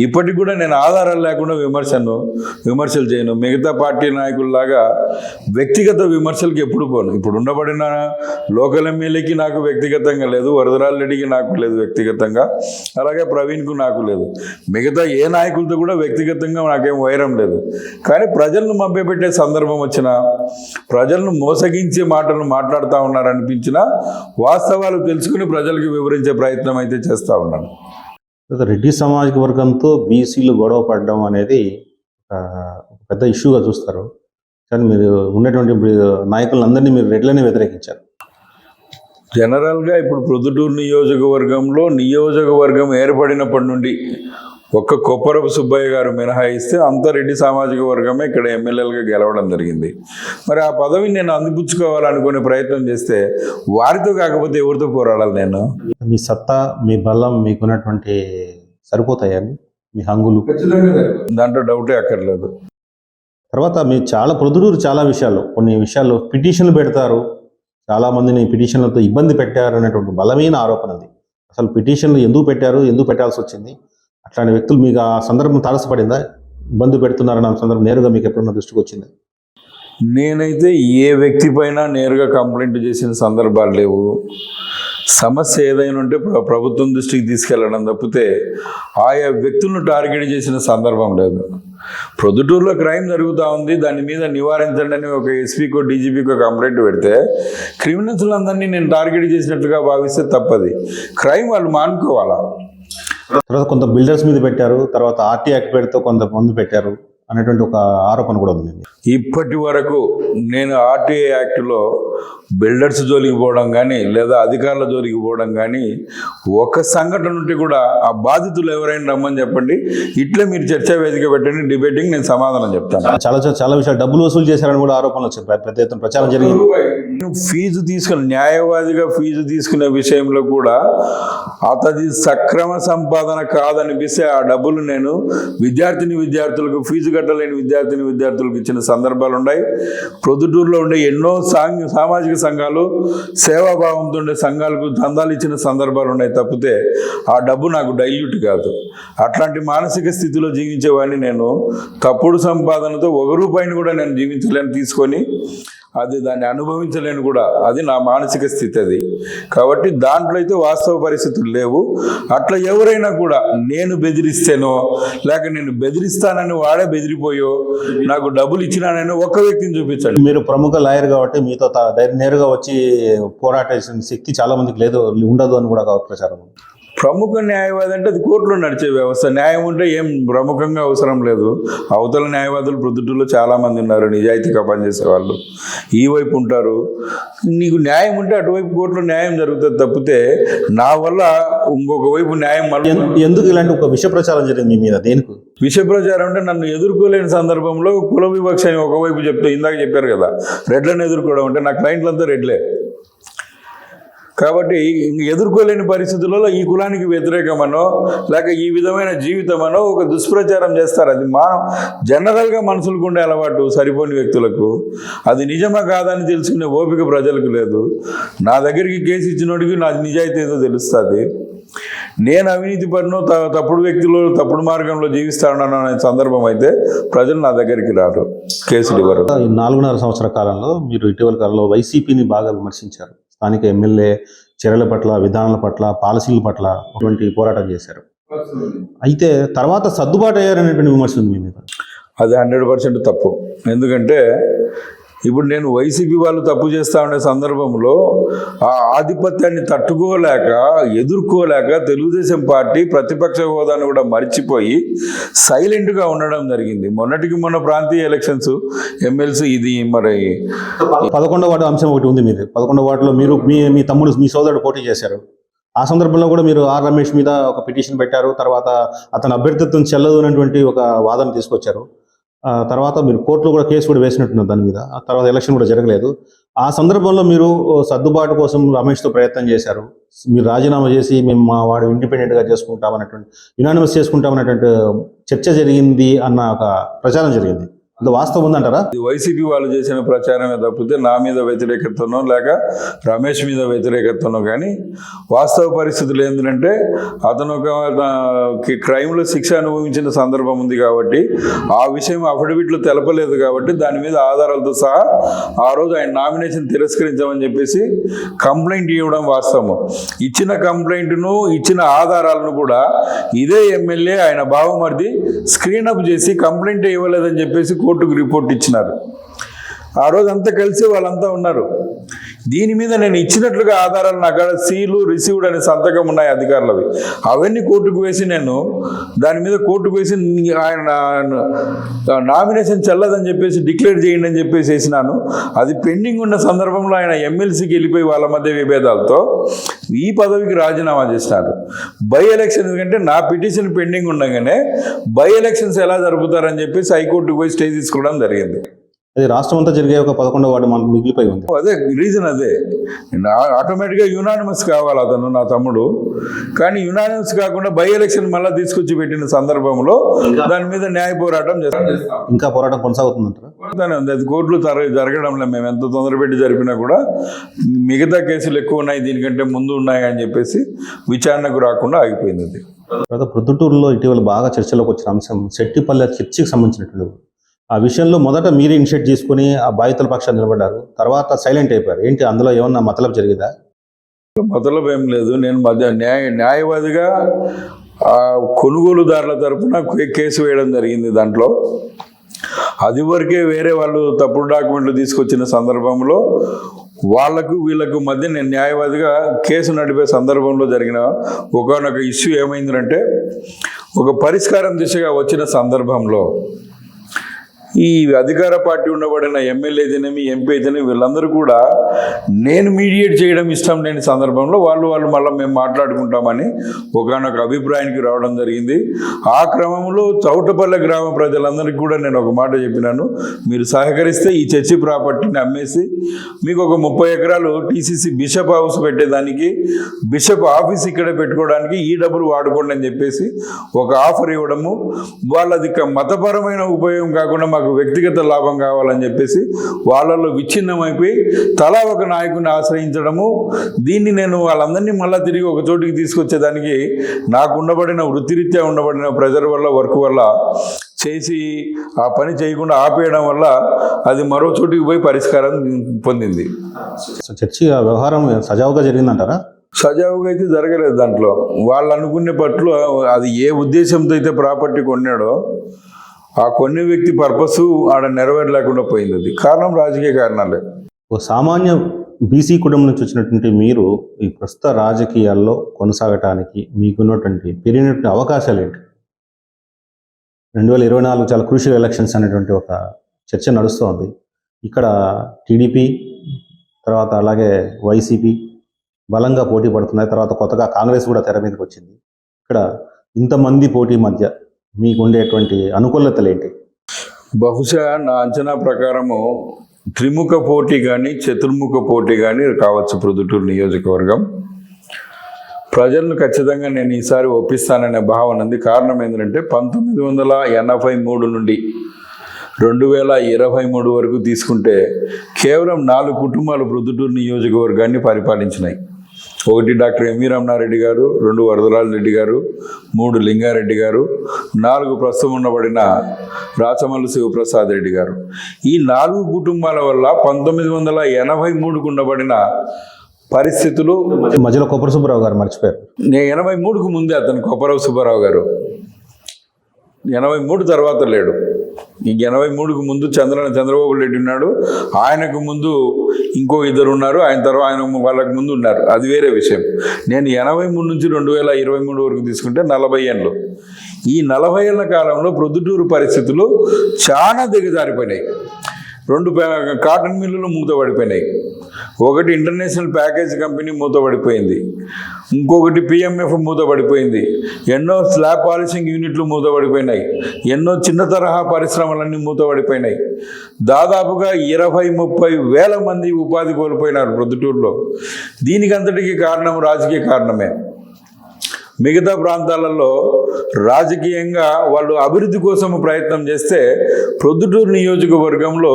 ఇప్పటికి కూడా నేను ఆధారాలు లేకుండా విమర్శలు చేయను. మిగతా పార్టీ నాయకుల్లాగా వ్యక్తిగత విమర్శలకు ఎప్పుడు పోను. ఇప్పుడు ఉండబడిన లోకల్ ఎమ్మెల్యేకి నాకు వ్యక్తిగతంగా లేదు, వరదరాజు రెడ్డికి నాకు లేదు వ్యక్తిగతంగా, అలాగే ప్రవీణ్కు నాకు లేదు. మిగతా ఏ నాయకులతో కూడా వ్యక్తిగతంగా నాకేం వైరం లేదు. కానీ ప్రజలను మభ్యపెట్టే సందర్భం వచ్చినా, ప్రజలను మోసగించే మాటలు మాట్లాడుతూ ఉన్నారనిపించినా వాస్తవాలు తెలుసుకుని ప్రజలకు వివరించే ప్రయత్నం అయితే చేస్తూ ఉన్నాను. రెడ్డి సామాజిక వర్గంతో బీసీలు గొడవ పడడం అనేది పెద్ద ఇష్యూగా చూస్తారు. కానీ మీరు ఉన్నటువంటి నాయకులందరినీ మీరు రెడ్లనే వ్యతిరేకించారు. జనరల్గా ఇప్పుడు ప్రొద్దుటూరు నియోజకవర్గం ఏర్పడినప్పటి నుండి ఒక్క కొప్పరపు సుబ్బయ్య గారు మినహాయిస్తే అంత రెడ్డి సామాజిక వర్గమే ఇక్కడ ఎమ్మెల్యేలుగా గెలవడం జరిగింది. మరి ఆ పదవిని నేను అందిపుచ్చుకోవాలనుకునే ప్రయత్నం చేస్తే వారితో కాకపోతే ఎవరితో పోరాడాలి? నేను మీ సత్తా, మీ బలం మీకున్నటువంటి సరిపోతాయని మీ హంగులు? దాంట్లో డౌటే అక్కర్లేదు. తర్వాత మీరు ప్రొద్దుటూరు కొన్ని విషయాల్లో పిటిషన్లు పెడతారు, చాలామందిని పిటిషన్లతో ఇబ్బంది పెట్టారు అనేటువంటి బలమైన ఆరోపణ అది. అసలు పిటిషన్లు ఎందుకు పెట్టారు, ఎందుకు పెట్టాల్సి వచ్చింది? అట్లాంటి వ్యక్తులు మీకు ఆ సందర్భం తారసపడిందా? ఇబ్బంది పెడుతున్నారన్న సందర్భం నేరుగా మీకు ఎప్పుడన్నా దృష్టికి వచ్చింది? నేనైతే ఏ వ్యక్తి పైన నేరుగా కంప్లైంట్ చేసిన సందర్భాలు లేవు. సమస్య ఏదైనా ఉంటే ప్రభుత్వం దృష్టికి తీసుకెళ్లడం తప్పితే ఆయా వ్యక్తులను టార్గెట్ చేసిన సందర్భం లేదు. ప్రొద్దుటూరులో క్రైమ్ జరుగుతూ ఉంది, దాని మీద నివారించండి అని ఒక ఎస్పీకో డీజీపీకో కంప్లైంట్ పెడితే క్రిమినల్స్లందరినీ నేను టార్గెట్ చేసినట్లుగా భావిస్తే తప్పది. క్రైమ్ వాళ్ళు మానుకోవాలా. తర్వాత కొంత బిల్డర్స్ మీద పెట్టారు, తర్వాత ఆర్టీ యాక్ట్ పెడితే కొంతమంది పెట్టారు అనేటువంటి ఒక ఆరోపణ కూడా ఉంది. ఇప్పటి వరకు నేను ఆర్టీఐ యాక్ట్లో బిల్డర్స్ జోలికి పోవడం కానీ లేదా అధికారుల జోలికి పోవడం కానీ ఒక సంఘటన ఉంటే కూడా ఆ బాధితులు ఎవరైనా రమ్మని చెప్పండి, ఇట్లే మీరు చర్చా వేదిక పెట్టండి, డిబేటింగ్, నేను సమాధానం చెప్తాను. చాలా విషయాలు డబ్బులు వసూలు చేశారని కూడా ఆరోపణలు వచ్చాయి, పెద్ద ఎత్తున ప్రచారం జరిగింది. ఫీజు తీసుకుని న్యాయవాదిగా ఫీజు తీసుకునే విషయంలో కూడా అతది సక్రమ సంపాదన కాదనిపిస్తే ఆ డబ్బులు నేను విద్యార్థులకు ఫీజు కట్టలేని విద్యార్థులకు ఇచ్చిన సందర్భాలు ఉన్నాయి. ప్రొద్దుటూరులో ఉండే ఎన్నో సామాజిక సంఘాలు, సేవాభావంతో ఉండే సంఘాలకు దందాలు ఇచ్చిన సందర్భాలు ఉన్నాయి తప్పితే ఆ డబ్బు నాకు డైల్యూట్ కాదు. అట్లాంటి మానసిక స్థితిలో జీవించేవాడిని నేను. తప్పుడు సంపాదనతో ₹1 కూడా నేను జీవించలేని తీసుకొని అది దాన్ని అనుభవించలేను కూడా. అది నా మానసిక స్థితి అది. కాబట్టి దాంట్లో అయితే వాస్తవ పరిస్థితులు లేవు. అట్లా ఎవరైనా కూడా నేను బెదిరిస్తేనో లేక నేను బెదిరిస్తానని వాడే బెదిరిపోయో నాకు డబ్బులు ఇచ్చినానని ఒక్క వ్యక్తిని చూపించండి. మీరు ప్రముఖ లాయర్ కాబట్టి మీతో నేరుగా వచ్చి పోరాటే శక్తి చాలా మందికి లేదు, ఉండదు అని కూడా ప్రచారం. ప్రముఖ న్యాయవాది అంటే అది కోర్టులో నడిచే వ్యవస్థ. న్యాయం ఉంటే ఏం ప్రముఖంగా అవసరం లేదు. అవతల న్యాయవాదులు ప్రొద్దుటూరులో చాలామంది ఉన్నారు, నిజాయితీగా పనిచేసే వాళ్ళు. ఈ వైపు ఉంటారు. నీకు న్యాయం ఉంటే అటువైపు కోర్టులో న్యాయం జరుగుతుంది తప్పితే నా వల్ల ఇంకొక వైపు న్యాయం ఎందుకు ఇలాంటి ఒక విష ప్రచారం జరిగింది మీ మీద? దేనికి విష ప్రచారం అంటే నన్ను ఎదుర్కోలేని సందర్భంలో కుల వివక్ష అని ఒకవైపు చెప్తే, ఇందాక చెప్పారు కదా రెడ్లను ఎదుర్కోవడం అంటే నా క్లయింట్లంతా రెడ్లే. కాబట్టి ఎదుర్కోలేని పరిస్థితులలో ఈ కులానికి వ్యతిరేకమనో లేక ఈ విధమైన జీవితమనో ఒక దుష్ప్రచారం చేస్తారు. అది జనరల్గా మనుషులకు ఉండే అలవాటు సరిపోని వ్యక్తులకు. అది నిజమా కాదని తెలుసుకునే ఓపిక ప్రజలకు లేదు. నా దగ్గరికి కేసు ఇచ్చినోడికి నా నిజాయితీ ఏదో తెలుస్తుంది. నేను అవినీతి పడినో తప్పుడు వ్యక్తులు తప్పుడు మార్గంలో జీవిస్తానన్న సందర్భం అయితే ప్రజలు నా దగ్గరికి రారు, కేసులు ఇవ్వరు. 4.5 సంవత్సరాల కాలంలో మీరు ఇటీవల కాలంలో వైసీపీని బాగా విమర్శించారు. స్థానిక ఎమ్మెల్యే చర్యల పట్ల, విధానాల పట్ల, పాలసీల పట్ల అటువంటి పోరాటం చేశారు. అయితే తర్వాత సర్దుబాటు అయ్యారనేటువంటి విమర్శ ఉంది మీ మీద. అది 100% తప్పు. ఎందుకంటే ఇప్పుడు నేను వైసీపీ వాళ్ళు తప్పు చేస్తా ఉండే సందర్భంలో ఆ ఆధిపత్యాన్ని తట్టుకోలేక ఎదుర్కోలేక తెలుగుదేశం పార్టీ ప్రతిపక్ష హోదాను కూడా మర్చిపోయి సైలెంట్గా ఉండడం జరిగింది. మొన్న ప్రాంతీయ ఎలక్షన్స్ ఎమ్మెల్సీ ఇది మరి 11వ వార్డు అంశం ఒకటి ఉంది మీది. 11వ వార్డులో మీరు మీ తమ్ముడు మీ సోదరుడు పోటీ చేశారు. ఆ సందర్భంలో కూడా మీరు ఆర్ రమేష్ మీద ఒక పిటిషన్ పెట్టారు. తర్వాత అతని అభ్యర్థిత్వం చెల్లదు అనేటువంటి ఒక వాదన తీసుకొచ్చారు. తర్వాత మీరు కోర్టులో కూడా కేసు కూడా వేసినట్టున్నారు దాని మీద. ఆ తర్వాత ఎలక్షన్ కూడా జరగలేదు. ఆ సందర్భంలో మీరు సర్దుబాటు కోసం రమేష్తో ప్రయత్నం చేశారు. మీరు రాజీనామా చేసి మేము మా వాడు ఇండిపెండెంట్గా చేసుకుంటామన్నటువంటి, యునానిమస్ చేసుకుంటామన్నటువంటి చర్చ జరిగింది అన్న ఒక ప్రచారం జరిగింది. అది వాస్తవం ఉందంటారా? వైసీపీ వాళ్ళు చేసిన ప్రచారమే తప్పితే నా మీద వ్యతిరేకతనో లేక రమేష్ మీద వ్యతిరేకతనో కానీ వాస్తవ పరిస్థితులు ఏంటంటే అతను ఒక క్రైమ్లో శిక్ష అనుభవించిన సందర్భం ఉంది కాబట్టి ఆ విషయం అఫిడవిట్లో తెలపలేదు కాబట్టి దాని మీద ఆధారాలతో సహా ఆ రోజు ఆయన నామినేషన్ తిరస్కరించామని చెప్పేసి కంప్లైంట్ ఇవ్వడం వాస్తవం. ఇచ్చిన కంప్లైంట్ను ఇచ్చిన ఆధారాలను కూడా ఇదే ఎమ్మెల్యే ఆయన బావమరిది స్క్రీన్ అప్ చేసి కంప్లైంట్ ఇవ్వలేదని చెప్పేసి కోర్టుకు రిపోర్ట్ ఇచ్చినారు. ఆ రోజు అంతా కలిసి వాళ్ళంతా ఉన్నారు. దీని మీద నేను ఇచ్చినట్లుగా ఆధారాలు నా కాడ సీలు రిసీవ్డ్ అనే సంతకం ఉన్నాయి అధికారులవి. అవన్నీ కోర్టుకు వేసి నేను దాని మీద కోర్టుకు వేసి ఆయన నామినేషన్ చెల్లదని చెప్పేసి డిక్లేర్ చేయండి అని చెప్పేసి వేసినాను. అది పెండింగ్ ఉన్న సందర్భంలో ఆయన ఎమ్మెల్సీకి వెళ్ళిపోయి వాళ్ళ మధ్య విభేదాలతో ఈ పదవికి రాజీనామా చేసినారు. బై ఎలక్షన్ ఎందుకంటే నా పిటిషన్ పెండింగ్ ఉండగానే బై ఎలక్షన్స్ ఎలా జరుపుతారని చెప్పేసి హైకోర్టుకు పోయి స్టే తీసుకోవడం జరిగింది. అది రాష్ట్రం అంతా జరిగే ఒక 11వ వార్డు మనకు మిగిలిపోయి ఉంది. అదే రీజన్. అదే ఆటోమేటిక్గా యునానిమస్ కావాలి అతను నా తమ్ముడు. కానీ యునానిమస్ కాకుండా బై ఎలక్షన్ మళ్ళీ తీసుకొచ్చి పెట్టిన సందర్భంలో దాని మీద న్యాయ పోరాటం చేస్తాం. ఇంకా పోరాటం కొనసాగుతుందంటారా? అది కోర్టులు జరగడంలో మేము ఎంత తొందరపెట్టి జరిపినా కూడా మిగతా కేసులు ఎక్కువ ఉన్నాయి, దీనికంటే ముందు ఉన్నాయి అని చెప్పేసి విచారణకు రాకుండా ఆగిపోయింది. అది ప్రొద్దుటూరులో ఇటీవల బాగా చర్చలోకి వచ్చిన అంశం సెట్టిపల్లె చర్చికి సంబంధించినటువంటి ఆ విషయంలో మొదట మీరే ఇనిషియేట్ చేసుకుని ఆ బాధితుల పక్షాన్ని నిలబడ్డారు. తర్వాత సైలెంట్ అయిపోయారు. ఏంటి అందులో ఏమన్నా మతలబు జరిగిందా? మతలబు ఏం లేదు. నేను న్యాయవాదిగా కొనుగోలుదారుల తరఫున కేసు వేయడం జరిగింది. దాంట్లో అది వరకే వేరే వాళ్ళు తప్పుడు డాక్యుమెంట్లు తీసుకొచ్చిన సందర్భంలో వాళ్లకు వీళ్లకు మధ్య నేను న్యాయవాదిగా కేసు నడిపే సందర్భంలో జరిగిన ఒకనొక ఇష్యూ ఏమైందంటే ఒక పరిష్కారం దిశగా వచ్చిన సందర్భంలో ఈ అధికార పార్టీ ఉండబడిన ఎమ్మెల్యే అయితేనేమి ఎంపీ అయితేనేమి వీళ్ళందరూ కూడా నేను మీడియేట్ చేయడం ఇష్టం లేని సందర్భంలో వాళ్ళు మళ్ళీ మేము మాట్లాడుకుంటామని ఒకనొక అభిప్రాయానికి రావడం జరిగింది. ఆ క్రమంలో చౌటపల్లె గ్రామ ప్రజలందరికీ కూడా నేను ఒక మాట చెప్పినాను, మీరు సహకరిస్తే ఈ చర్చి ప్రాపర్టీని అమ్మేసి మీకు ఒక 30 ఎకరాలు టీసీసీ బిషప్ హౌస్ పెట్టేదానికి, బిషప్ ఆఫీస్ ఇక్కడ పెట్టుకోవడానికి ఈ డబ్బులు వాడుకోండి అని చెప్పేసి ఒక ఆఫర్ ఇవ్వడము, వాళ్ళది మతపరమైన ఉపయోగం కాకుండా మాకు వ్యక్తిగత లాభం కావాలని చెప్పేసి వాళ్ళలో విచ్ఛిన్నమైపోయి తలా ఒక నాయకుడిని ఆశ్రయించడము. దీన్ని నేను వాళ్ళందరినీ మళ్ళీ తిరిగి ఒక చోటికి తీసుకొచ్చేదానికి నాకు ఉండబడిన వృత్తిరీత్యా ఉండబడిన ప్రెజర్ వల్ల, వర్క్ వల్ల చేసి ఆ పని చేయకుండా ఆపేయడం వల్ల అది మరో చోటికి పోయి పరిష్కారం పొందింది. చర్చి వ్యవహారం సజావుగా జరిగిందంటారా? సజావుగా అయితే జరగలేదు. దాంట్లో వాళ్ళు అనుకునే పట్ల అది ఏ ఉద్దేశంతో అయితే ప్రాపర్టీ కొన్నాడో ఆ కొన్ని వ్యక్తి పర్పస్ ఆడ నెరవేరలేకుండా పోయింది. అది కారణం రాజకీయ కారణాలే. ఓ సామాన్య బీసీ కుటుంబం నుంచి వచ్చినటువంటి మీరు ఈ ప్రస్తుత రాజకీయాల్లో కొనసాగటానికి మీకున్నటువంటి పెరిగినటువంటి అవకాశాలు ఏంటి? 2024 చాలా క్రూషియల్ ఎలక్షన్స్ అనేటువంటి ఒక చర్చ నడుస్తోంది. ఇక్కడ టీడీపీ తర్వాత అలాగే వైసీపీ బలంగా పోటీ పడుతున్నాయి. తర్వాత కొత్తగా కాంగ్రెస్ కూడా తెర మీదకి వచ్చింది. ఇక్కడ ఇంతమంది పోటీ మధ్య మీకు ఉండేటువంటి అనుకూలతలు ఏంటి? బహుశా నా అంచనా ప్రకారము త్రిముఖ పోటీ కానీ చతుర్ముఖ పోటీ కానీ కావచ్చు ప్రొద్దుటూరు నియోజకవర్గం. ప్రజలను ఖచ్చితంగా నేను ఈసారి ఒప్పిస్తాననే భావన ఉంది. కారణం ఏంటంటే 1983 నుండి 2023 వరకు తీసుకుంటే కేవలం 4 కుటుంబాలు ప్రొద్దుటూరు నియోజకవర్గాన్ని పరిపాలించినాయి. 1 డాక్టర్ ఎంవి రమణారెడ్డి గారు, 2 వరదరాజు రెడ్డి గారు, 3 లింగారెడ్డి గారు, 4 ప్రస్తుతం ఉండబడిన రాచమల్లు శివప్రసాద్ రెడ్డి గారు. ఈ 4 కుటుంబాల వల్ల 1983కు ఉండబడిన పరిస్థితులు. మధ్యలో కొప్పర సుబ్బారావు గారు మర్చిపోయారు. నేను 83కు ముందే అతను కొప్పరావు సుబ్బారావు గారు, 83 తర్వాత లేడు. ఈ 83కు ముందు చంద్రబాబు రెడ్డి ఉన్నాడు, ఆయనకు ముందు ఇంకో 2 ఉన్నారు, ఆయన వాళ్ళకు ముందు ఉన్నారు, అది వేరే విషయం. నేను 83 నుంచి 2023 వరకు తీసుకుంటే 40 ఏళ్ళు. ఈ 40 ఏళ్ల కాలంలో ప్రొద్దుటూరు పరిస్థితులు చాలా దిగజారిపోయినాయి. 2 కాటన్ మిల్లులు మూతపడిపోయినాయి. ఒకటి ఇంటర్నేషనల్ ప్యాకేజ్ కంపెనీ మూతపడిపోయింది, ఇంకొకటి పిఎంఎఫ్ మూతపడిపోయింది, ఎన్నో స్లాబ్ పాలిషింగ్ యూనిట్లు మూతపడిపోయినాయి, ఎన్నో చిన్న తరహా పరిశ్రమలన్నీ మూతపడిపోయినాయి. దాదాపుగా 20-30 వేల మంది ఉపాధి కోల్పోయినారు ప్రొద్దుటూరులో. దీనికి అంతటికీ కారణం రాజకీయ కారణమే. మిగతా ప్రాంతాలలో రాజకీయంగా వాళ్ళు అభివృద్ధి కోసం ప్రయత్నం చేస్తే ప్రొద్దుటూరు నియోజకవర్గంలో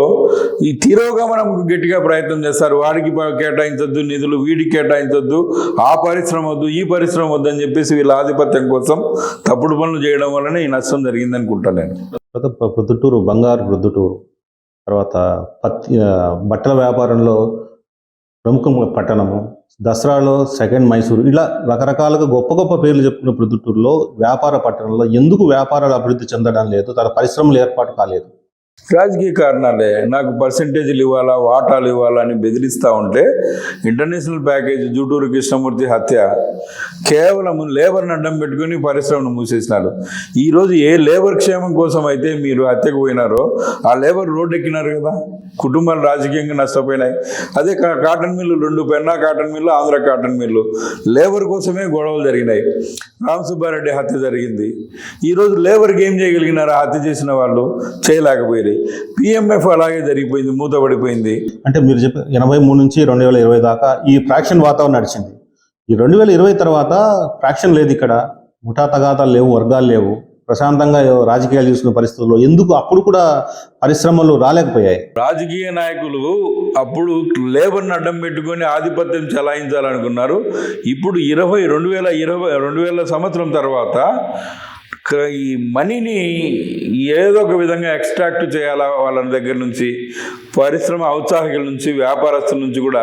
ఈ తిరోగమనం గట్టిగా ప్రయత్నం చేస్తారు. వాడికి కేటాయించొద్దు నిధులు, వీడికి కేటాయించొద్దు, ఆ పరిశ్రమ వద్దు, ఈ పరిశ్రమ వద్దు అని చెప్పేసి వీళ్ళ ఆధిపత్యం కోసం తప్పుడు పనులు చేయడం వల్లనే ఈ నష్టం జరిగింది అనుకుంటాను నేను. ప్రొద్దుటూరు బంగారు ప్రొద్దుటూరు, తర్వాత బట్టల వ్యాపారంలో ప్రముఖ పట్టణము, దసరాలో సెకండ్ మైసూరు, ఇలా రకరకాలుగా గొప్ప గొప్ప పేర్లు చెప్పుకున్న ప్రొద్దుటూరులో వ్యాపార పట్టణంలో ఎందుకు వ్యాపారాలు అభివృద్ధి చెందడం లేదు? తన పరిశ్రమలు ఏర్పాటు కాలేదు? రాజకీయ కారణాలే. నాకు పర్సెంటేజీలు ఇవ్వాలా, వాటాలు ఇవ్వాలా అని బెదిరిస్తూ ఉంటే ఇంటర్నేషనల్ ప్యాకేజ్ జూటూరు కృష్ణమూర్తి హత్య కేవలం లేబర్ని అడ్డం పెట్టుకుని పరిశ్రమను మూసేసినారు. ఈరోజు ఏ లేబర్ క్షేమం కోసం అయితే మీరు హత్యకు పోయినారో ఆ లేబర్ రోడ్డు ఎక్కినారు కదా, కుటుంబాలు రాజకీయంగా నష్టపోయినాయి. అదే cotton mill 2 Penna cotton mill, Andhra cotton mill, labour కోసమే గొడవలు జరిగినాయి. రామసుబ్బారెడ్డి హత్య జరిగింది. ఈరోజు లేబర్కి ఏం చేయగలిగినారు? హత్య చేసిన వాళ్ళు చేయలేకపోయారు. పిఎంఎఫ్ అలాగే జరిగిపోయింది, మూతపడిపోయింది. అంటే మీరు చెప్పి 83 నుంచి 2020 దాకా ఈ ఫ్రాక్షన్ వాతావరణం నడిచింది. ఈ 2020 తర్వాత ఫ్రాక్షన్ లేదు, ఇక్కడ ముఠా తగాదాలు లేవు, వర్గాలు లేవు, ప్రశాంతంగా రాజకీయాలు చూసుకునే పరిస్థితుల్లో ఎందుకు అప్పుడు కూడా పరిశ్రమలు రాలేకపోయాయి? రాజకీయ నాయకులు అప్పుడు లేబర్ని అడ్డం పెట్టుకొని ఆధిపత్యం చెలాయించాలనుకున్నారు. ఇప్పుడు 2020 సంవత్సరం తర్వాత ఈ మనీని ఏదో ఒక విధంగా ఎక్స్ట్రాక్ట్ చేయాలా వాళ్ళ దగ్గర నుంచి, పరిశ్రమ ఔత్సాహికుల నుంచి, వ్యాపారస్తుల నుంచి కూడా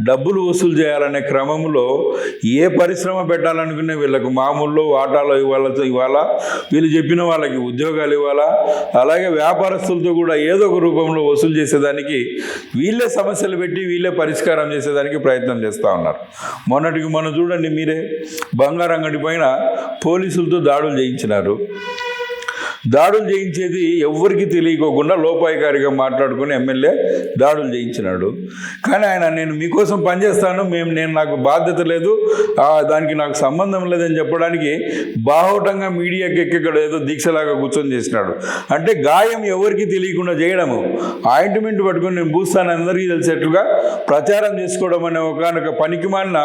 డబ్బులు వసూలు చేయాలనే క్రమంలో ఏ పరిశ్రమ పెట్టాలనుకునే వీళ్ళకు మామూలు వాటాలు ఇవ్వాలా, వీళ్ళు చెప్పిన వాళ్ళకి ఉద్యోగాలు ఇవ్వాలా, అలాగే వ్యాపారస్తులతో కూడా ఏదో ఒక రూపంలో వసూలు చేసేదానికి వీళ్ళే సమస్యలు పెట్టి వీళ్ళే పరిష్కారం చేసేదానికి ప్రయత్నం చేస్తూ ఉన్నారు. మొన్నటికి మొన్న చూడండి మీరే, బంగారు అంగడి పైన పోలీసులతో దాడులు చేయించినారు. దాడులు చేయించేది ఎవ్వరికి తెలియకోకుండా లోపాయికారిగా మాట్లాడుకుని ఎమ్మెల్యే దాడులు చేయించినాడు. కానీ ఆయన నేను మీకోసం పనిచేస్తాను, నేను నాకు బాధ్యత లేదు, దానికి నాకు సంబంధం లేదని చెప్పడానికి బాహోటంగా మీడియాకి ఎక్కడ ఏదో దీక్షలాగా కూర్చొని చేసినాడు. అంటే గాయం ఎవరికి తెలియకుండా చేయడము, ఆయింట్మెంట్ పట్టుకుని నేను పూస్తాను అందరికీ తెలిసేట్టుగా ప్రచారం చేసుకోవడం అనే ఒకనొక పనికిమాలిన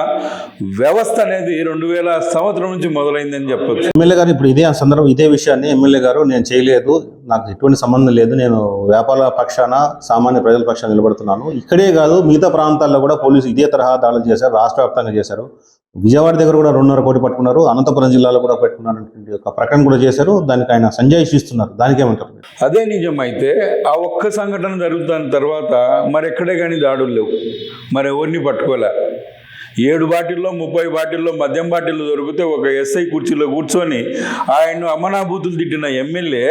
వ్యవస్థ అనేది 2000 సంవత్సరం నుంచి మొదలైందని చెప్పొచ్చు. ఎమ్మెల్యే గారు ఇప్పుడు ఇదే విషయాన్ని ఎమ్మెల్యే గారు నేను చేయలేదు, నాకు ఎటువంటి సంబంధం లేదు, నేను వ్యాపార పక్షాన సామాన్య ప్రజల పక్షాన నిలబడుతున్నాను, ఇక్కడే కాదు మిగతా ప్రాంతాల్లో కూడా పోలీసులు ఇదే తరహా దాడులు చేశారు, రాష్ట్ర వ్యాప్తంగా చేశారు, విజయవాడ దగ్గర కూడా 2.5 కోటి పట్టుకున్నారు, అనంతపురం జిల్లాలో కూడా పట్టుకున్నారనేటువంటి ఒక ప్రకటన కూడా చేశారు. దానికి ఆయన సంజాయిషి ఇస్తున్నారు, దానికి ఏమంటారు? అదే నిజమైతే ఆ ఒక్క సంఘటన జరుగుతున్న తర్వాత మరి ఎక్కడే కానీ దాడులు లేవు, మరి ఎవరిని పట్టుకోలే. 7 బాటిల్లో 30 బాటిల్లో మద్యం బాటిల్లో దొరికితే ఒక ఎస్ఐ కుర్చీలో కూర్చొని ఆయన అమనాభూతులు తిట్టిన ఎమ్మెల్యే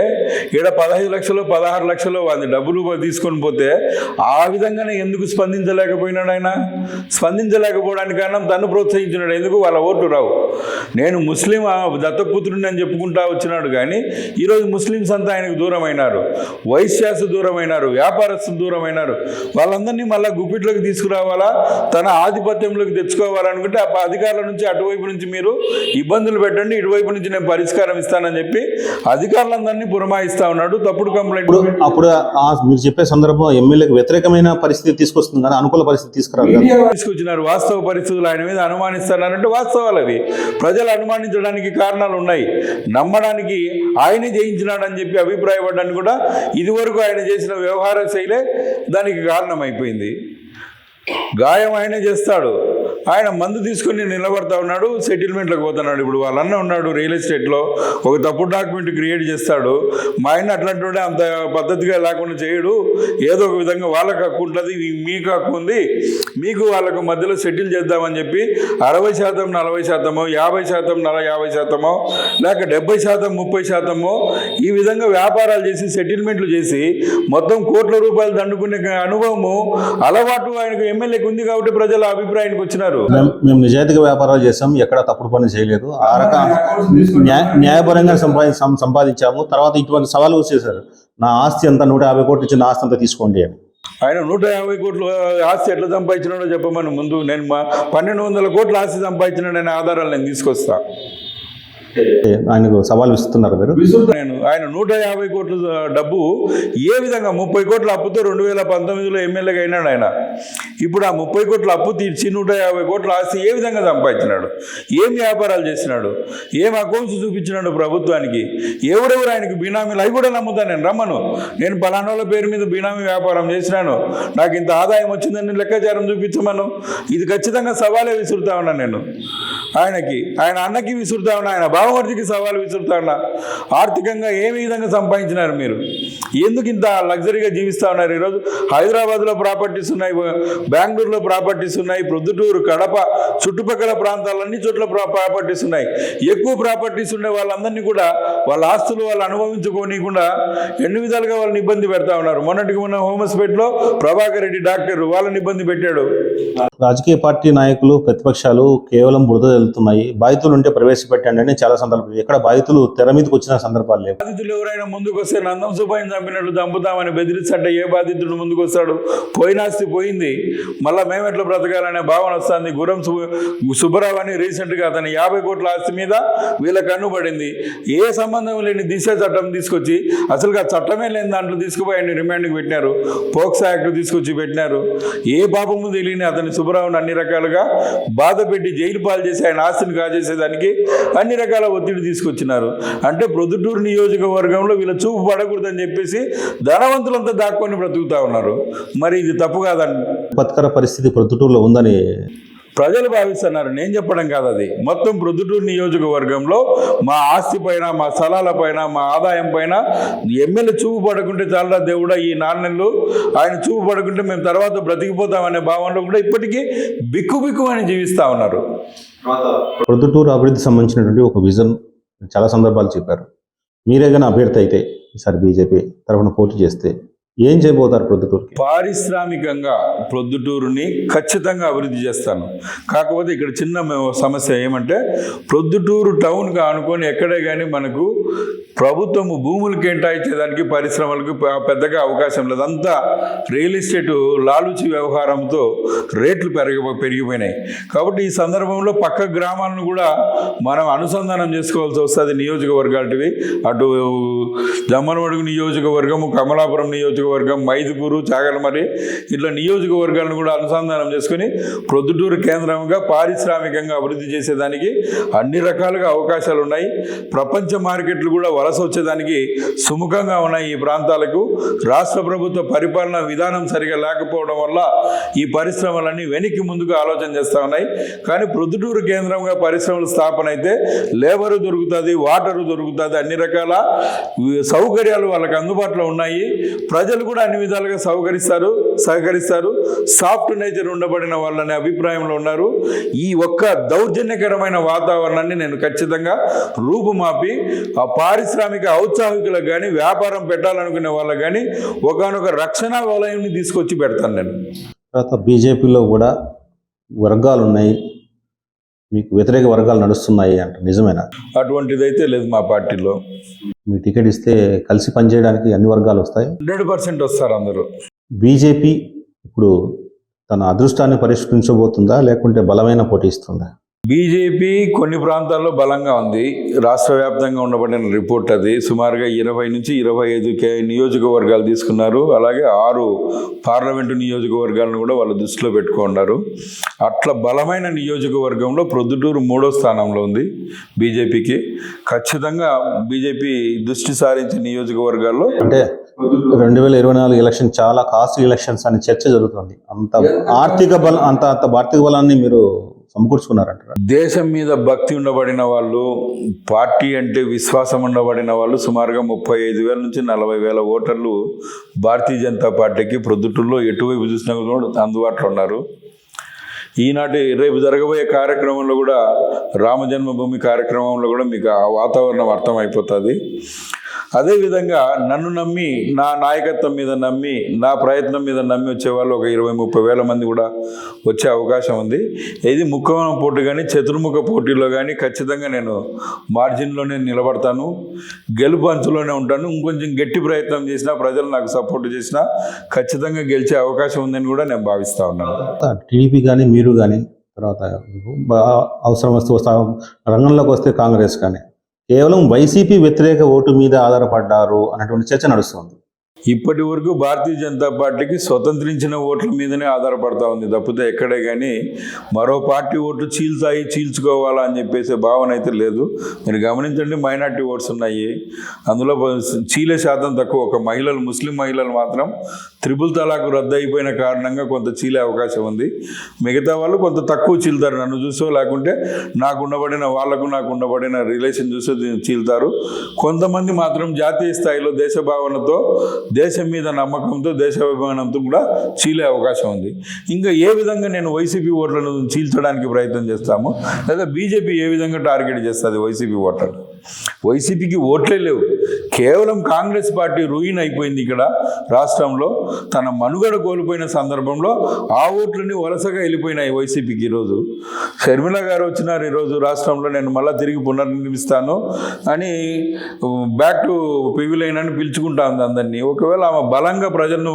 ఈడ 15 లక్షలు 16 లక్షలు అది డబ్బులు తీసుకొని పోతే ఆ విధంగానే ఎందుకు స్పందించలేకపోయినాడు? ఆయన స్పందించలేకపోవడానికి కారణం తను ప్రోత్సహించినాడు. ఎందుకు? వాళ్ళ ఓట్లు రావు. నేను ముస్లిం దత్తపుత్రుడిని అని చెప్పుకుంటా వచ్చినాడు, కానీ ఈరోజు ముస్లిమ్స్ అంతా ఆయనకు దూరం అయినారు, వైశ్యాసు దూరం అయినారు, వ్యాపారస్తులు దూరం అయినారు. వాళ్ళందరినీ మళ్ళీ గుప్పిట్లోకి తీసుకురావాలా, తన ఆధిపత్యంలోకి తెచ్చుకోవాలనుకుంటే ఆ అధికారుల నుంచి అటువైపు నుంచి మీరు ఇబ్బందులు పెట్టండి, ఇటువైపు నుంచి నేను పరిష్కారం ఇస్తానని చెప్పి అధికారులందరినీ పురమాయిస్తా ఉన్నాడు. తప్పుడు కంప్లైంట్ అప్పుడు మీరు చెప్పే సందర్భం ఎమ్మెల్యేకి వ్యతిరేకమైన పరిస్థితి తీసుకొస్తుంది కానీ అనుకూల పరిస్థితి తీసుకొచ్చినారు. వాస్తవ పరిస్థితులు ఆయన మీద అనుమానిస్తున్నారంటే వాస్తవాలు అవి. ప్రజలు అనుమానించడానికి కారణాలు ఉన్నాయి, నమ్మడానికి ఆయనే జయించినాడని చెప్పి అభిప్రాయపడడానికి కూడా ఇదివరకు ఆయన చేసిన వ్యవహార శైలే దానికి కారణమైపోయింది. గాయం ఆయనే చేస్తాడు, ఆయన మందు తీసుకొని నిలబడతా ఉన్నాడు, సెటిల్మెంట్లకు పోతున్నాడు. ఇప్పుడు వాళ్ళన్న ఉన్నాడు రియల్ ఎస్టేట్లో, ఒక తప్పుడు డాక్యుమెంట్ క్రియేట్ చేస్తాడు. మా ఆయన అట్లాంటి అంత పద్ధతిగా లేకుండా చేయడు, ఏదో ఒక విధంగా వాళ్ళకి హక్కు ఉంటుంది, మీకు హక్కు ఉంది, మీకు వాళ్ళకు మధ్యలో సెటిల్ చేద్దామని చెప్పి 60% 40%, 50% 50%, లేక 70% 30%, ఈ విధంగా వ్యాపారాలు చేసి సెటిల్మెంట్లు చేసి మొత్తం కోట్ల రూపాయలు దండుకునే అనుభవము అలవాటు ఆయనకు ఎమ్మెల్యేకి ఉంది కాబట్టి ప్రజల అభిప్రాయానికి వచ్చినారు. మేము నిజాయితీగా వ్యాపారాలు చేసాం, ఎక్కడ తప్పుడు పని చేయలేదు, ఆ రకంగా న్యాయపరంగా సంపాదించాము. తర్వాత ఇటువంటి సవాలు చేశారు, నా ఆస్తి అంతా 150 కోట్లు ఇచ్చిన ఆస్తి అంతా తీసుకోండి అని. ఆయన 150 కోట్లు ఆస్తి ఎట్లా సంపాదించినాడో చెప్పమని ముందు నేను 1200 కోట్ల ఆస్తి సంపాదించినాడు అనే ఆధారాలు నేను తీసుకొస్తా. ఆయనకు సవాల్ ఇస్తున్నారు మీరు? ఆయన 150 కోట్ల డబ్బు ఏ విధంగా 30 కోట్ల అప్పుతో 2019లో ఎమ్మెల్యేగా అయినాడు ఆయన. ఇప్పుడు ఆ 30 కోట్ల అప్పు తీర్చి 150 కోట్ల ఆస్తి ఏ విధంగా సంపాదించినాడు? ఏం వ్యాపారాలు చేసినాడు? ఏం అకౌంట్స్ చూపించినాడు ప్రభుత్వానికి? ఎవరెవరు ఆయనకు బినామీలు అవి కూడా నమ్ముతాను నేను. రమ్మను, నేను పలానోళ్ళ పేరు మీద బినామీ వ్యాపారం చేసినాను, నాకు ఇంత ఆదాయం వచ్చిందని లెక్కాచారం చూపించమను. ఇది ఖచ్చితంగా సవాలే విసురుతా ఉన్నా నేను ఆయనకి, ఆయన అన్నకి విసురుతా ఉన్నా, ఆయన బావమర్దికి సవాలు విసురుతా ఉన్నా. ఆర్థికంగా ఏ విధంగా సంపాదించినారు మీరు? ఎందుకు ఇంత లగ్జరీగా జీవిస్తూ ఉన్నారు? ఈరోజు హైదరాబాద్లో ప్రాపర్టీస్ ఉన్నాయి, బెంగళూరులో ప్రాపర్టీస్ ఉన్నాయి, ప్రొద్దుటూరు, కడప చుట్టుపక్కల ప్రాంతాలన్నీ చోట్ల ప్రాపర్టీస్ ఉన్నాయి. ఎక్కువ ప్రాపర్టీస్ ఉండే వాళ్ళందరినీ కూడా వాళ్ళ ఆస్తులు వాళ్ళు అనుభవించుకోనికుండా ఎన్ని విధాలుగా వాళ్ళని ఇబ్బంది పెడతా ఉన్నారు. మొన్నటికి మొన్న హోమస్పేట్లో ప్రభాకర్ రెడ్డి డాక్టర్ వాళ్ళని ఇబ్బంది పెట్టాడు. రాజకీయ పార్టీ నాయకులు ప్రతిపక్షాలు కేవలం బురద వెళ్తున్నాయి, బాధితులు ఉంటే ప్రవేశపెట్టండి అని చాలా సందర్భాలు, ఎక్కడ బాధితులు తెర మీదకి వచ్చిన సందర్భాలు లేవు. బాధితులు ఎవరైనా ముందుకు వస్తే నందం సుబ్బాయిని చంపినట్లు చంపుతామని బెదిరిస్తుంటే ఏ బాధితుడు ముందుకు వస్తాడు? పోయినాస్తి పోయింది, మళ్ళీ మేమెట్లా బ్రతకాలనే భావన వస్తుంది. గురం సుబ్బరావు అని రీసెంట్గా అతని 50 కోట్ల ఆస్తి మీద వీళ్ళ కన్ను పడింది. ఏ సంబంధం లేని దిశ చట్టం తీసుకొచ్చి, అసలు ఆ చట్టమే లేని దాంట్లో తీసుకుపోయి ఆయన రిమాండ్కి పెట్టినారు, పోక్సో యాక్ట్ తీసుకొచ్చి పెట్టినారు. ఏ పాపము తెలియని అతని సుబ్బరావుని అన్ని రకాలుగా బాధ పెట్టి జైలు పాలు చేసి ఆయన ఆస్తిని కాజేసేదానికి అన్ని రకాల ఒత్తిడి తీసుకొచ్చినారు. అంటే ప్రొద్దుటూరు నియోజకవర్గంలో వీళ్ళ చూపు పడకూడదని చెప్పేసి ధనవంతులంతా దాక్కొని బ్రతుకుతా ఉన్నారు. మరి ఇది తప్పు కాదండి. విపత్కర పరిస్థితి ప్రొద్దుటూరులో ఉందని ప్రజలు భావిస్తున్నారు, నేను చెప్పడం కాదు. అది మొత్తం ప్రొద్దుటూరు నియోజకవర్గంలో మా ఆస్తి పైన, మా స్థలాల పైన, మా ఆదాయం పైన ఎమ్మెల్యే చూపు పడకుంటే చాలా దేవుడా, ఈ 4 నెలలు ఆయన చూపు పడకుంటే మేము తర్వాత బ్రతికిపోతామనే భావనలో కూడా ఇప్పటికీ బిక్కు అని జీవిస్తూ ఉన్నారు. ప్రొద్దుటూరు అభివృద్ధి సంబంధించినటువంటి ఒక విజన్ చాలా సందర్భాలు చెప్పారు. మీరే కానీ అభ్యర్థి అయితే ఈసారి బీజేపీ తరఫున పోటీ చేస్తే ఏం చేయబోతారు ప్రొద్దుటూరుకి? పారిశ్రామికంగా ప్రొద్దుటూరుని ఖచ్చితంగా అభివృద్ధి చేస్తాను. కాకపోతే ఇక్కడ చిన్న సమస్య ఏమంటే ప్రొద్దుటూరు టౌన్గా అనుకొని ఎక్కడే కానీ మనకు ప్రభుత్వము భూములు కేటాయించేదానికి పరిశ్రమలకు పెద్దగా అవకాశం లేదు. అంతా రియల్ ఎస్టేట్ లాలూచి వ్యవహారంతో రేట్లు పెరిగిపోయినాయి. కాబట్టి ఈ సందర్భంలో పక్క గ్రామాలను కూడా మనం అనుసంధానం చేసుకోవాల్సి వస్తుంది. నియోజకవర్గాలటివి అటు జమ్మనమడుగు నియోజకవర్గము, కమలాపురం నియోజకవర్గం, మైదుకూరు, చాగలమరి ఇట్లా నియోజకవర్గాలను కూడా అనుసంధానం చేసుకుని ప్రొద్దుటూరు కేంద్రంగా పారిశ్రామికంగా అభివృద్ధి చేసేదానికి అన్ని రకాలుగా అవకాశాలు ఉన్నాయి. ప్రపంచ మార్కెట్లు కూడా వలస వచ్చేదానికి సుముఖంగా ఉన్నాయి. ఈ ప్రాంతాలకు రాష్ట్ర ప్రభుత్వ పరిపాలన విధానం సరిగా లేకపోవడం వల్ల ఈ పరిశ్రమలన్నీ వెనక్కి ముందుకు ఆలోచన చేస్తూ ఉన్నాయి. కానీ ప్రొద్దుటూరు కేంద్రంగా పరిశ్రమల స్థాపన అయితే లేబరు దొరుకుతుంది, వాటరు దొరుకుతుంది, అన్ని రకాల సౌకర్యాలు వాళ్ళకి అందుబాటులో ఉన్నాయి. ప్రజలు కూడా అన్ని విధాలుగా సహకరిస్తారు. సాఫ్ట్ నేచర్ ఉండబడిన వాళ్ళనే అభిప్రాయంలో ఉన్నారు. ఈ ఒక్క దౌర్జన్యకరమైన వాతావరణాన్ని నేను ఖచ్చితంగా రూపుమాపి ఆ పారిశ్రామిక ఔత్సాహికులకు కానీ వ్యాపారం పెట్టాలనుకునే వాళ్ళకి కానీ ఒకనొక రక్షణ వలయాన్ని తీసుకొచ్చి పెడతాను నేను. తర్వాత బీజేపీలో కూడా వర్గాలు ఉన్నాయి, మీకు వ్యతిరేక వర్గాలు నడుస్తున్నాయి అంట, నిజమేనా? అటువంటిదైతే లేదు మా పార్టీలో. మీ టికెట్ ఇస్తే కలిసి పనిచేయడానికి అన్ని వర్గాలు వస్తాయి? 100% వస్తారు అందరూ. బీజేపీ ఇప్పుడు తన అదృష్టాన్ని పరిష్కరించబోతుందా లేకుంటే బలమైన పోటీ ఇస్తుందా? బీజేపీ కొన్ని ప్రాంతాల్లో బలంగా ఉంది. రాష్ట్ర వ్యాప్తంగా ఉండబడిన రిపోర్ట్ అది. సుమారుగా 20 నుంచి 25 నియోజకవర్గాలు తీసుకున్నారు. అలాగే 6 పార్లమెంటు నియోజకవర్గాలను కూడా వాళ్ళ దృష్టిలో పెట్టుకున్నారు. అట్లా బలమైన నియోజకవర్గంలో ప్రొద్దుటూరు 3వ స్థానంలో ఉంది బీజేపీకి. ఖచ్చితంగా బీజేపీ దృష్టి సారించిన నియోజకవర్గాల్లో అంటే 2024 ఎలక్షన్ చాలా కాస్ట్లీ ఎలక్షన్స్ అని చర్చ జరుగుతుంది. అంత ఆర్థిక బలాన్ని మీరు సమకూర్చుకున్నారంటారా? దేశం మీద భక్తి ఉండబడిన వాళ్ళు, పార్టీ అంటే విశ్వాసం ఉండబడిన వాళ్ళు సుమారుగా 35,000 నుంచి 40,000 ఓటర్లు భారతీయ జనతా పార్టీకి ప్రొద్దుటూరులో ఎటువైపు చూసినా కూడా అందుబాటులో ఉన్నారు. రేపు జరగబోయే కార్యక్రమంలో కూడా రామజన్మభూమి కార్యక్రమంలో కూడా మీకు ఆ వాతావరణం అర్థమైపోతుంది. అదేవిధంగా నన్ను నమ్మి, నా నాయకత్వం మీద నమ్మి, నా ప్రయత్నం మీద నమ్మి వచ్చేవాళ్ళు ఒక 20-30 వేల మంది కూడా వచ్చే అవకాశం ఉంది. ఇది ముఖమైన పోటీ కానీ చతుర్ముఖ పోటీలో కానీ ఖచ్చితంగా నేను మార్జిన్లోనే నిలబడతాను. గెలుపు అంచులోనే ఉంటాను. ఇంకొంచెం గట్టి ప్రయత్నం చేసినా, ప్రజలు నాకు సపోర్ట్ చేసినా ఖచ్చితంగా గెలిచే అవకాశం ఉందని కూడా నేను భావిస్తూ ఉన్నాను. టీడీపీ కానీ మీరు కానీ తర్వాత అవసరం వస్తే రంగంలోకి వస్తే కాంగ్రెస్ కానీ కేవలం వైసీపీ వ్యతిరేక ఓటు మీద ఆధారపడ్డారు అన్నటువంటి చర్చ నడుస్తుంది. ఇప్పటి వరకు భారతీయ జనతా పార్టీకి స్వతంత్రించిన ఓట్ల మీదనే ఆధారపడతా ఉంది తప్పితే ఎక్కడే కానీ మరో పార్టీ ఓట్లు చీల్చుకోవాలా అని చెప్పేసే భావన అయితే లేదు. మీరు గమనించండి, మైనార్టీ ఓట్స్ ఉన్నాయి, అందులో చీలే శాతం తక్కువ. ఒక ముస్లిం మహిళలు మాత్రం 3 తలాకు రద్దు అయిపోయిన కారణంగా కొంత చీలే అవకాశం ఉంది. మిగతా వాళ్ళు కొంత తక్కువ చీలుతారు నన్ను చూసో, లేకుంటే నాకు ఉండబడిన రిలేషన్ చూసో చీలుతారు. కొంతమంది మాత్రం జాతీయ స్థాయిలో దేశభావనతో, దేశం మీద నమ్మకంతో, దేశాభిమానంతో కూడా చీలే అవకాశం ఉంది. ఇంకా ఏ విధంగా నేను వైసీపీ ఓట్లను చీల్చడానికి ప్రయత్నం చేస్తామో, లేదా బీజేపీ ఏ విధంగా టార్గెట్ చేస్తుంది వైసీపీ ఓట్లను? వైసీపీకి ఓట్లే లేవు. కేవలం కాంగ్రెస్ పార్టీ రూయిన్ అయిపోయింది. ఇక్కడ రాష్ట్రంలో తన మనుగడ కోల్పోయిన సందర్భంలో ఆ ఓట్లని వలసగా వెళ్ళిపోయినాయి వైసీపీకి. ఈరోజు షర్మిల గారు వచ్చినారు, ఈరోజు రాష్ట్రంలో నేను మళ్ళీ తిరిగి పునర్నిర్మిస్తాను అని బ్యాక్ టు పివిలైన్ అని పిలుచుకుంటా ఉంది అందరినీ. ఒకవేళ ఆమె బలంగా ప్రజలను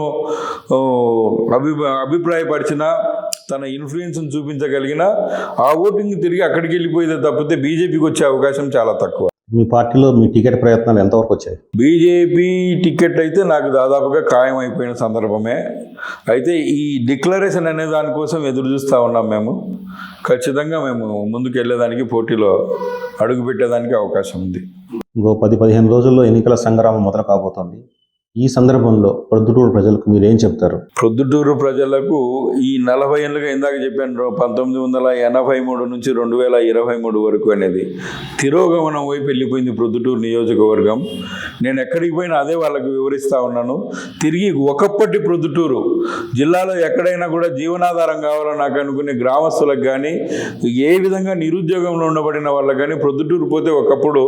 అభిప్రాయపరిచినా, తన ఇన్ఫ్లుయెన్స్ను చూపించగలిగిన ఆ ఓటింగ్ తిరిగి అక్కడికి వెళ్ళిపోయేదే తప్పితే బీజేపీకి వచ్చే అవకాశం చాలా తక్కువ. మీ పార్టీలో మీ టికెట్ ప్రయత్నాలు ఎంతవరకు వచ్చాయి? బీజేపీ టికెట్ అయితే నాకు దాదాపుగా ఖాయం అయిపోయిన సందర్భమే. అయితే ఈ డిక్లరేషన్ అనే దానికోసం ఎదురు చూస్తూ ఉన్నాం. మేము ఖచ్చితంగా ముందుకు వెళ్ళేదానికి, పోటీలో అడుగు పెట్టేదానికి అవకాశం ఉంది. ఇంకో 10-15 రోజుల్లో ఎన్నికల సంగ్రామం మొదలు కాబోతోంది. ఈ సందర్భంలో ప్రొద్దుటూరు ప్రజలకు మీరు ఏం చెప్తారు? ప్రొద్దుటూరు ప్రజలకు ఈ 40 ఏళ్ళుగా ఇందాక చెప్పాను, 1983 నుంచి 2023 వరకు అనేది తిరోగమనం వైపు వెళ్ళిపోయింది ప్రొద్దుటూరు నియోజకవర్గం. నేను ఎక్కడికి పోయినా అదే వాళ్ళకు వివరిస్తూ ఉన్నాను. తిరిగి ఒకప్పటి ప్రొద్దుటూరు జిల్లాలో ఎక్కడైనా కూడా జీవనాధారం కావాలని నాకు అనుకునే గ్రామస్తులకు కానీ, ఏ విధంగా నిరుద్యోగంలో ఉండబడిన వాళ్ళకి కానీ ప్రొద్దుటూరు పోతే ఒకప్పుడు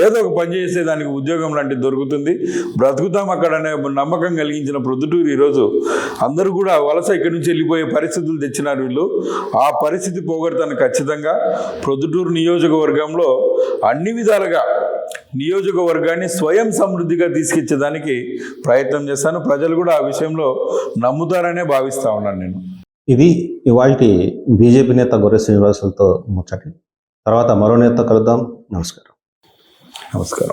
ఏదో ఒక పని చేసేదానికి ఉద్యోగం లాంటిది దొరుకుతుంది, బ్రతుకుతాం అక్కడ అక్కడనే నమ్మకం కలిగించిన ప్రొద్దుటూరు ఈరోజు అందరూ కూడా వలస ఇక్కడి నుంచి వెళ్ళిపోయే పరిస్థితులు తెచ్చినారు వీళ్ళు. ఆ పరిస్థితి పోగొడతాను ఖచ్చితంగా. ప్రొద్దుటూరు నియోజకవర్గంలో అన్ని విధాలుగా నియోజకవర్గాన్ని స్వయం సమృద్ధిగా తీసుకొచ్చేదానికి ప్రయత్నం చేస్తాను. ప్రజలు కూడా ఆ విషయంలో నమ్ముతారనే భావిస్తా ఉన్నాను నేను. ఇది ఇవాల్టి బీజేపీ నేత గొర్రె శ్రీనివాసులతో ముచ్చటి. తర్వాత మరో నేత కలుద్దాం. నమస్కారం. నమస్కారం.